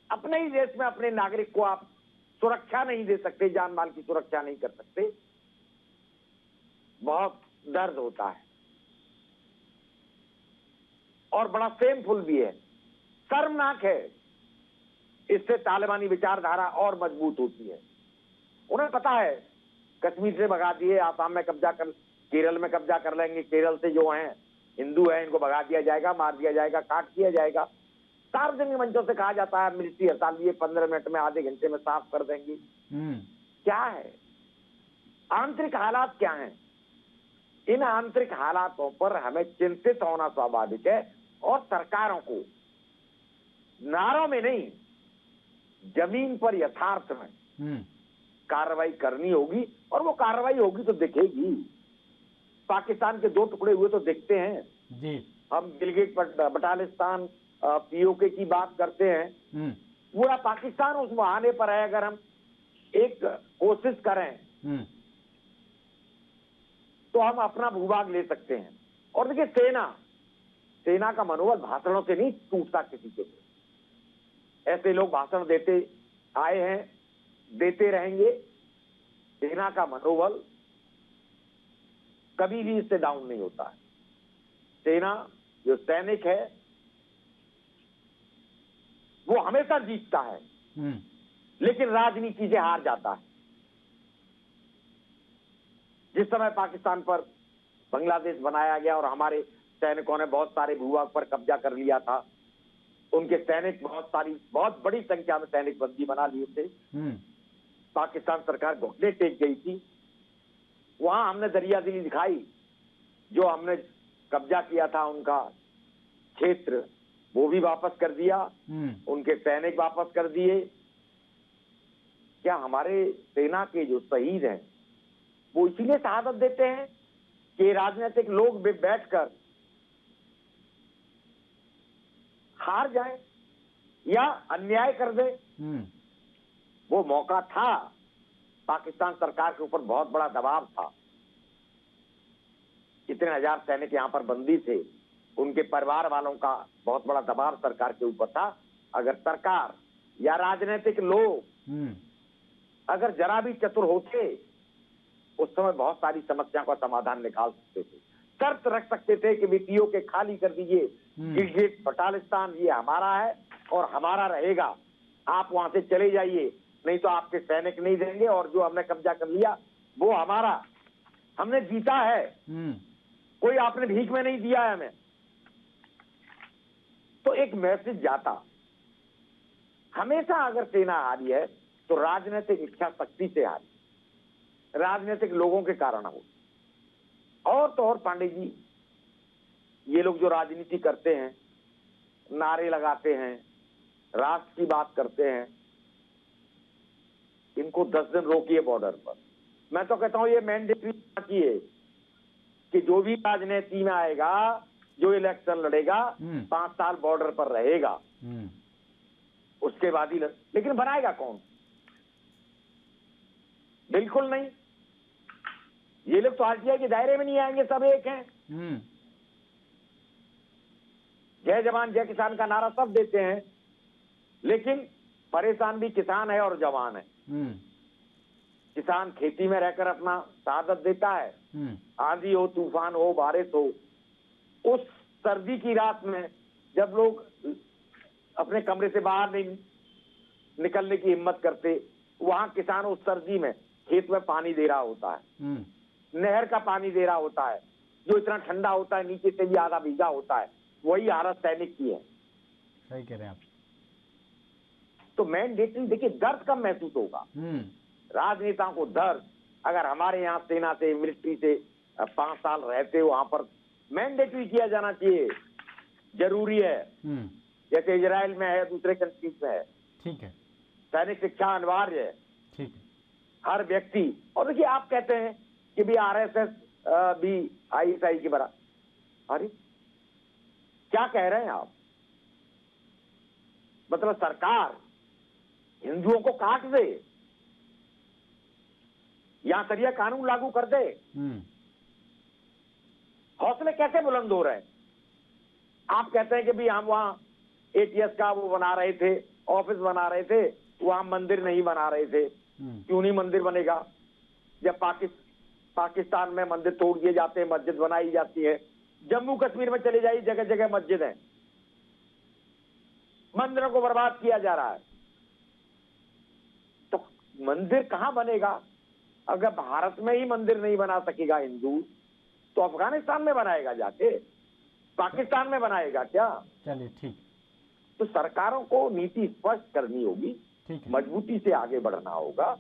अपने ही देश में अपने नागरिक को आप सुरक्षा नहीं दे सकते, जान माल की सुरक्षा नहीं कर सकते, बहुत दर्द होता है और बड़ा शेमफुल भी है, शर्मनाक है। इससे तालिबानी विचारधारा और मजबूत होती है। उन्हें पता है कश्मीर से भगा दिए, आसाम में कब्जा कर, केरल में कब्जा कर लेंगे, केरल से जो हैं हिंदू हैं इनको भगा दिया जाएगा, मार दिया जाएगा, काट दिया जाएगा। सार्वजनिक मंचों से कहा जाता है मिलिट्री हड़ताल लिए 15 मिनट में, आधे घंटे में साफ कर देंगे। क्या है आंतरिक हालात, क्या हैं? इन आंतरिक हालातों पर हमें चिंतित होना स्वाभाविक है और सरकारों को नारों में नहीं, जमीन पर यथार्थ में कार्रवाई करनी होगी, और वो कार्रवाई होगी तो दिखेगी। पाकिस्तान के 2 टुकड़े हुए तो दिखते हैं जी। हम गिलगित बटालिस्तान पीओके की बात करते हैं, पूरा पाकिस्तान उस बहाने पर है। अगर हम एक कोशिश करें तो हम अपना भूभाग ले सकते हैं। और देखिए, सेना का मनोबल भाषणों से नहीं टूटता किसी के। ऐसे लोग भाषण देते आए हैं, देते रहेंगे। सेना का मनोबल कभी भी इससे डाउन नहीं होता है। सेना, जो सैनिक है, वो हमेशा जीतता है, लेकिन राजनीति से हार जाता है। जिस समय पाकिस्तान पर बांग्लादेश बनाया गया और हमारे सैनिकों ने बहुत सारे भूभाग पर कब्जा कर लिया था, उनके सैनिक बहुत बड़ी संख्या में सैनिक बंदी बना लिए थे। पाकिस्तान सरकार घुटने टेक गई थी। वहां हमने दरियादिली दिखाई। जो हमने कब्जा किया था उनका क्षेत्र, वो भी वापस कर दिया, उनके सैनिक वापस कर दिए। क्या हमारे सेना के जो शहीद हैं वो इसीलिए शहादत देते हैं कि राजनीतिक लोग बैठकर हार जाए या अन्याय कर दे? वो मौका था। पाकिस्तान सरकार के ऊपर बहुत बड़ा दबाव था। कितने हजार सैनिक यहाँ पर बंदी थे, उनके परिवार वालों का बहुत बड़ा दबाव सरकार के ऊपर था। अगर सरकार या राजनीतिक लोग अगर जरा भी चतुर होते, उस समय बहुत सारी समस्या का समाधान निकाल सकते थे। शर्त रख सकते थे कि पीओ के खाली कर दीजिए, गिलगित बटालिस्तान ये हमारा है और हमारा रहेगा, आप वहां से चले जाइए, नहीं तो आपके सैनिक नहीं देंगे, और जो हमने कब्जा कर लिया वो हमारा, हमने जीता है, कोई आपने भीख में नहीं दिया है हमें। तो एक मैसेज जाता। हमेशा अगर सेना हारी है तो राजनीतिक इच्छा शक्ति से हारी, राजनीतिक लोगों के कारण हो। और तो और पांडे जी, ये लोग जो राजनीति करते हैं, नारे लगाते हैं, राष्ट्र की बात करते हैं, इनको 10 दिन रोकिए बॉर्डर पर। मैं तो कहता हूं ये मैंडेटरी होना चाहिए कि जो भी राजनीति में आएगा, जो इलेक्शन लड़ेगा, 5 साल बॉर्डर पर रहेगा, उसके बाद ही लेकिन बनाएगा कौन? बिल्कुल नहीं। ये लोग तो आरटीआई के दायरे में नहीं आएंगे, सब एक हैं। जय जवान जय किसान का नारा सब देते हैं, लेकिन परेशान भी किसान है और जवान है। किसान खेती में रहकर अपना शहादत देता है। आंधी हो, तूफान हो, बारिश हो, उस सर्दी की रात में जब लोग अपने कमरे से बाहर नहीं निकलने की हिम्मत करते, वहां किसान उस सर्दी में खेत में पानी दे रहा होता है, नहर का पानी दे रहा होता है, जो इतना ठंडा होता है, नीचे से भी आधा भीगा होता है। वही हालत सैनिक की है। सही कह रहे हैं आप। तो मैंडेटरी, देखिए, दर्द कब महसूस होगा राजनेताओं को? दर्द अगर हमारे यहाँ सेना से, मिलिट्री से 5 साल रहते, वहां पर मैंडेटरी किया जाना चाहिए, जरूरी है। जैसे इजराइल में है, दूसरे कंट्रीज में है। ठीक है। सैनिक शिक्षा अनिवार्य है। ठीक है। हर व्यक्ति। और देखिए, आप कहते हैं कि भी आरएसएस भी आईएसआई की बराबर। अरे क्या कह रहे हैं आप? मतलब सरकार हिंदुओं को काट दे या शरिया कानून लागू कर दे? हौसले कैसे बुलंद हो रहे हैं? आप कहते हैं कि भी हम वहां एटीएस का वो बना रहे थे, ऑफिस बना रहे थे, वहां मंदिर नहीं बना रहे थे। क्यों नहीं मंदिर बनेगा? जब पाकिस्तान में मंदिर तोड़ दिए जाते हैं, मस्जिद बनाई जाती है। जम्मू कश्मीर में चले जाइए, जगह जगह मस्जिद है, मंदिरों को बर्बाद किया जा रहा है। तो मंदिर कहां बनेगा? अगर भारत में ही मंदिर नहीं बना सकेगा हिंदू, तो अफगानिस्तान में बनाएगा जाके? पाकिस्तान में बनाएगा क्या? चलिए, ठीक। तो सरकारों को नीति स्पष्ट करनी होगी, मजबूती से आगे बढ़ना होगा।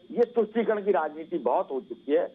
ये तुष्टीकरण की राजनीति बहुत हो चुकी है।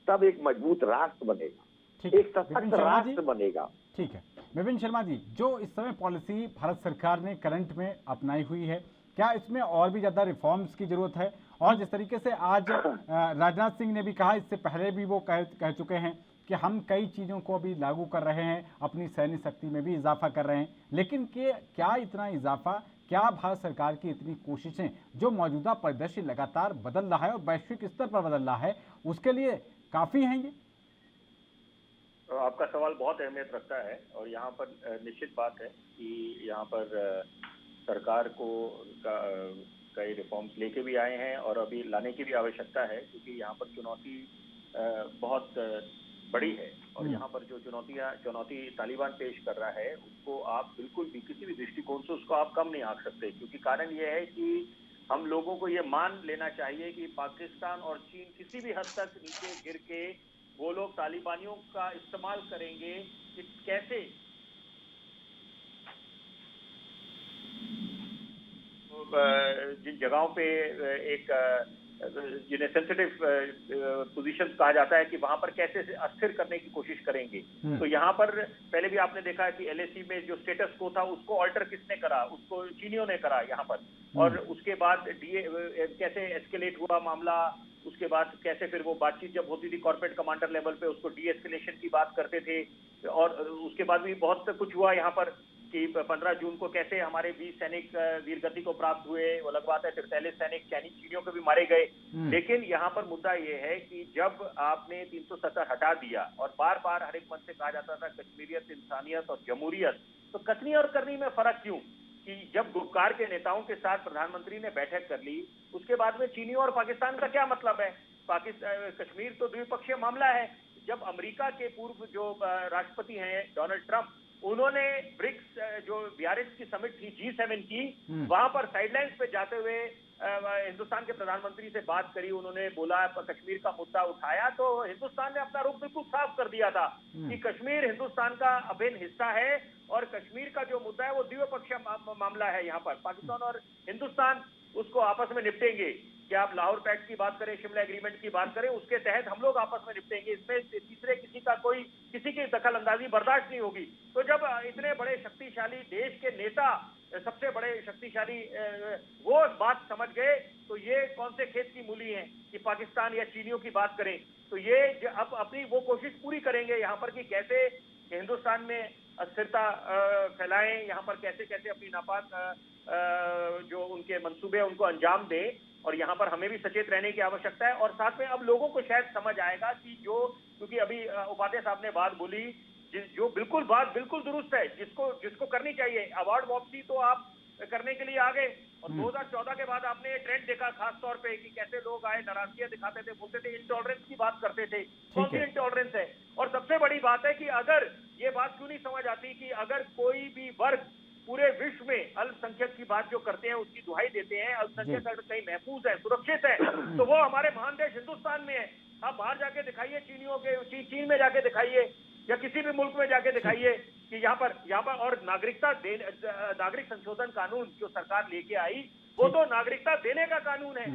तब एक मजबूत राष्ट्र बनेगा, एक सशक्त राष्ट्र बनेगा। ठीक है। विपिन शर्मा जी, जो इस समय पॉलिसी भारत सरकार ने करंट में अपनाई हुई है, क्या इसमें और भी ज्यादा रिफॉर्म्स की जरूरत है? और जिस तरीके से आज राजनाथ सिंह ने भी कहा, इससे पहले भी वो कह चुके हैं कि हम कई चीज़ों को अभी लागू कर रहे हैं, अपनी सैन्य शक्ति में भी इजाफा कर रहे हैं, लेकिन क्या इतना इजाफा, क्या भारत सरकार की इतनी कोशिशें, जो मौजूदा परिदृश्य लगातार बदल रहा है और वैश्विक स्तर पर बदल रहा है, उसके लिए काफ़ी हैं ये? तो आपका सवाल बहुत अहमियत रखता है और यहाँ पर निश्चित बात है कि यहाँ पर सरकार को कई रिफॉर्म्स लेके भी आए हैं और अभी लाने की भी आवश्यकता है, क्योंकि यहाँ पर चुनौती बहुत बड़ी है और यहाँ पर जो चुनौती तालिबान पेश कर रहा है उसको आप बिल्कुल भी किसी भी दृष्टिकोण से उसको आप कम नहीं आंक सकते, क्योंकि कारण ये है कि हम लोगों को ये मान लेना चाहिए कि पाकिस्तान और चीन किसी भी हद तक नीचे गिर के वो लोग तालिबानियों का इस्तेमाल करेंगे कि कैसे जिन जगहों पे एक जिन्हें सेंसिटिव पोजीशंस कहा जाता है कि वहां पर कैसे अस्थिर करने की कोशिश करेंगे। तो यहाँ पर पहले भी आपने देखा है कि LAC में जो स्टेटस को था उसको ऑल्टर किसने करा, उसको चीनियों ने करा यहाँ पर, और उसके बाद कैसे एस्केलेट हुआ मामला, उसके बाद कैसे फिर वो बातचीत जब होती थी कॉर्पोरेट कमांडर लेवल पे उसको डी-एस्केलेशन की बात करते थे, और उसके बाद भी बहुत कुछ हुआ यहाँ पर कि 15 जून को कैसे हमारे 20 सैनिक वीरगति को प्राप्त हुए, वो अलग बात है, 43 सैनिक चीनियों के भी मारे गए। लेकिन यहाँ पर मुद्दा ये है कि जब आपने 370 हटा दिया और बार बार हर एक मंच से कहा जाता था कश्मीरियत, इंसानियत और जमहूरियत, तो कथनी और करनी में फर्क क्यों? कि जब गुपकार के नेताओं के साथ प्रधानमंत्री ने बैठक कर ली, उसके बाद में चीनियों और पाकिस्तान का क्या मतलब है? कश्मीर तो द्विपक्षीय मामला है। जब अमेरिका के पूर्व जो राष्ट्रपति हैं डोनाल्ड ट्रंप, उन्होंने ब्रिक्स जो बियारिट्ज की समिट थी G7 की, वहां पर साइडलाइंस पे जाते हुए हिंदुस्तान के प्रधानमंत्री से बात करी, उन्होंने बोला, कश्मीर का मुद्दा उठाया, तो हिंदुस्तान ने अपना रुख बिल्कुल साफ कर दिया था कि कश्मीर हिंदुस्तान का अभिन्न हिस्सा है और कश्मीर का जो मुद्दा है वो द्विपक्षीय मामला है। यहाँ पर पाकिस्तान और हिंदुस्तान उसको आपस में निपटेंगे। क्या आप लाहौर पैक्ट की बात करें, शिमला एग्रीमेंट की बात करें, उसके तहत हम लोग आपस में निपटेंगे, इसमें तीसरे किसी की दखल अंदाजी बर्दाश्त नहीं होगी। तो जब इतने बड़े शक्तिशाली देश के नेता, सबसे बड़े शक्तिशाली वो बात समझ गए, तो ये कौन से खेत की मूली है कि पाकिस्तान या चीनियों की बात करें? तो ये अब अपनी वो कोशिश पूरी करेंगे यहाँ पर कि कैसे हिंदुस्तान में अस्थिरता फैलाएं, यहाँ पर कैसे कैसे अपनी नापाक जो उनके मंसूबे उनको अंजाम दें, और यहाँ पर हमें भी सचेत रहने की आवश्यकता है। और साथ में अब लोगों को शायद समझ आएगा कि क्योंकि अभी उपाध्याय साहब ने बात बोली, जो बात बिल्कुल दुरुस्त है, जिसको करनी चाहिए, अवार्ड वापसी तो आप करने के लिए आ गए, और 2014 के बाद आपने ये ट्रेंड देखा खास तौर पे कि कैसे लोग आए, नाराजगियां दिखाते थे, बोलते थे इंटॉलरेंस की बात करते थे। कौन सी इंटॉलरेंस है? और सबसे बड़ी बात है कि अगर ये बात क्यों नहीं समझ आती कि अगर कोई भी वर्ग पूरे विश्व में अल्पसंख्यक की बात जो करते हैं, उसकी दुहाई देते हैं, अल्पसंख्यक अगर कहीं महफूज है, सुरक्षित है, तो वो हमारे महान देश हिंदुस्तान में है। आप बाहर जाके दिखाइए, चीन में जाके दिखाइए या किसी भी मुल्क में जाके दिखाइए कि यहाँ पर और नागरिक संशोधन कानून जो सरकार लेके आई, वो तो नागरिकता देने का कानून है।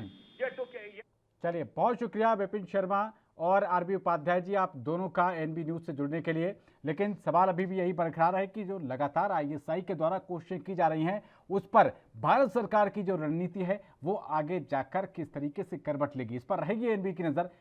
चलिए, बहुत शुक्रिया विपिन शर्मा और आरबी उपाध्याय जी, आप दोनों का एनबी न्यूज से जुड़ने के लिए। लेकिन सवाल अभी भी यही बरकरार है कि जो लगातार ISI के द्वारा कोशिशें की जा रही हैं, उस पर भारत सरकार की जो रणनीति है वो आगे जाकर किस तरीके से करवट लेगी, इस पर रहेगी एनबी की नजर।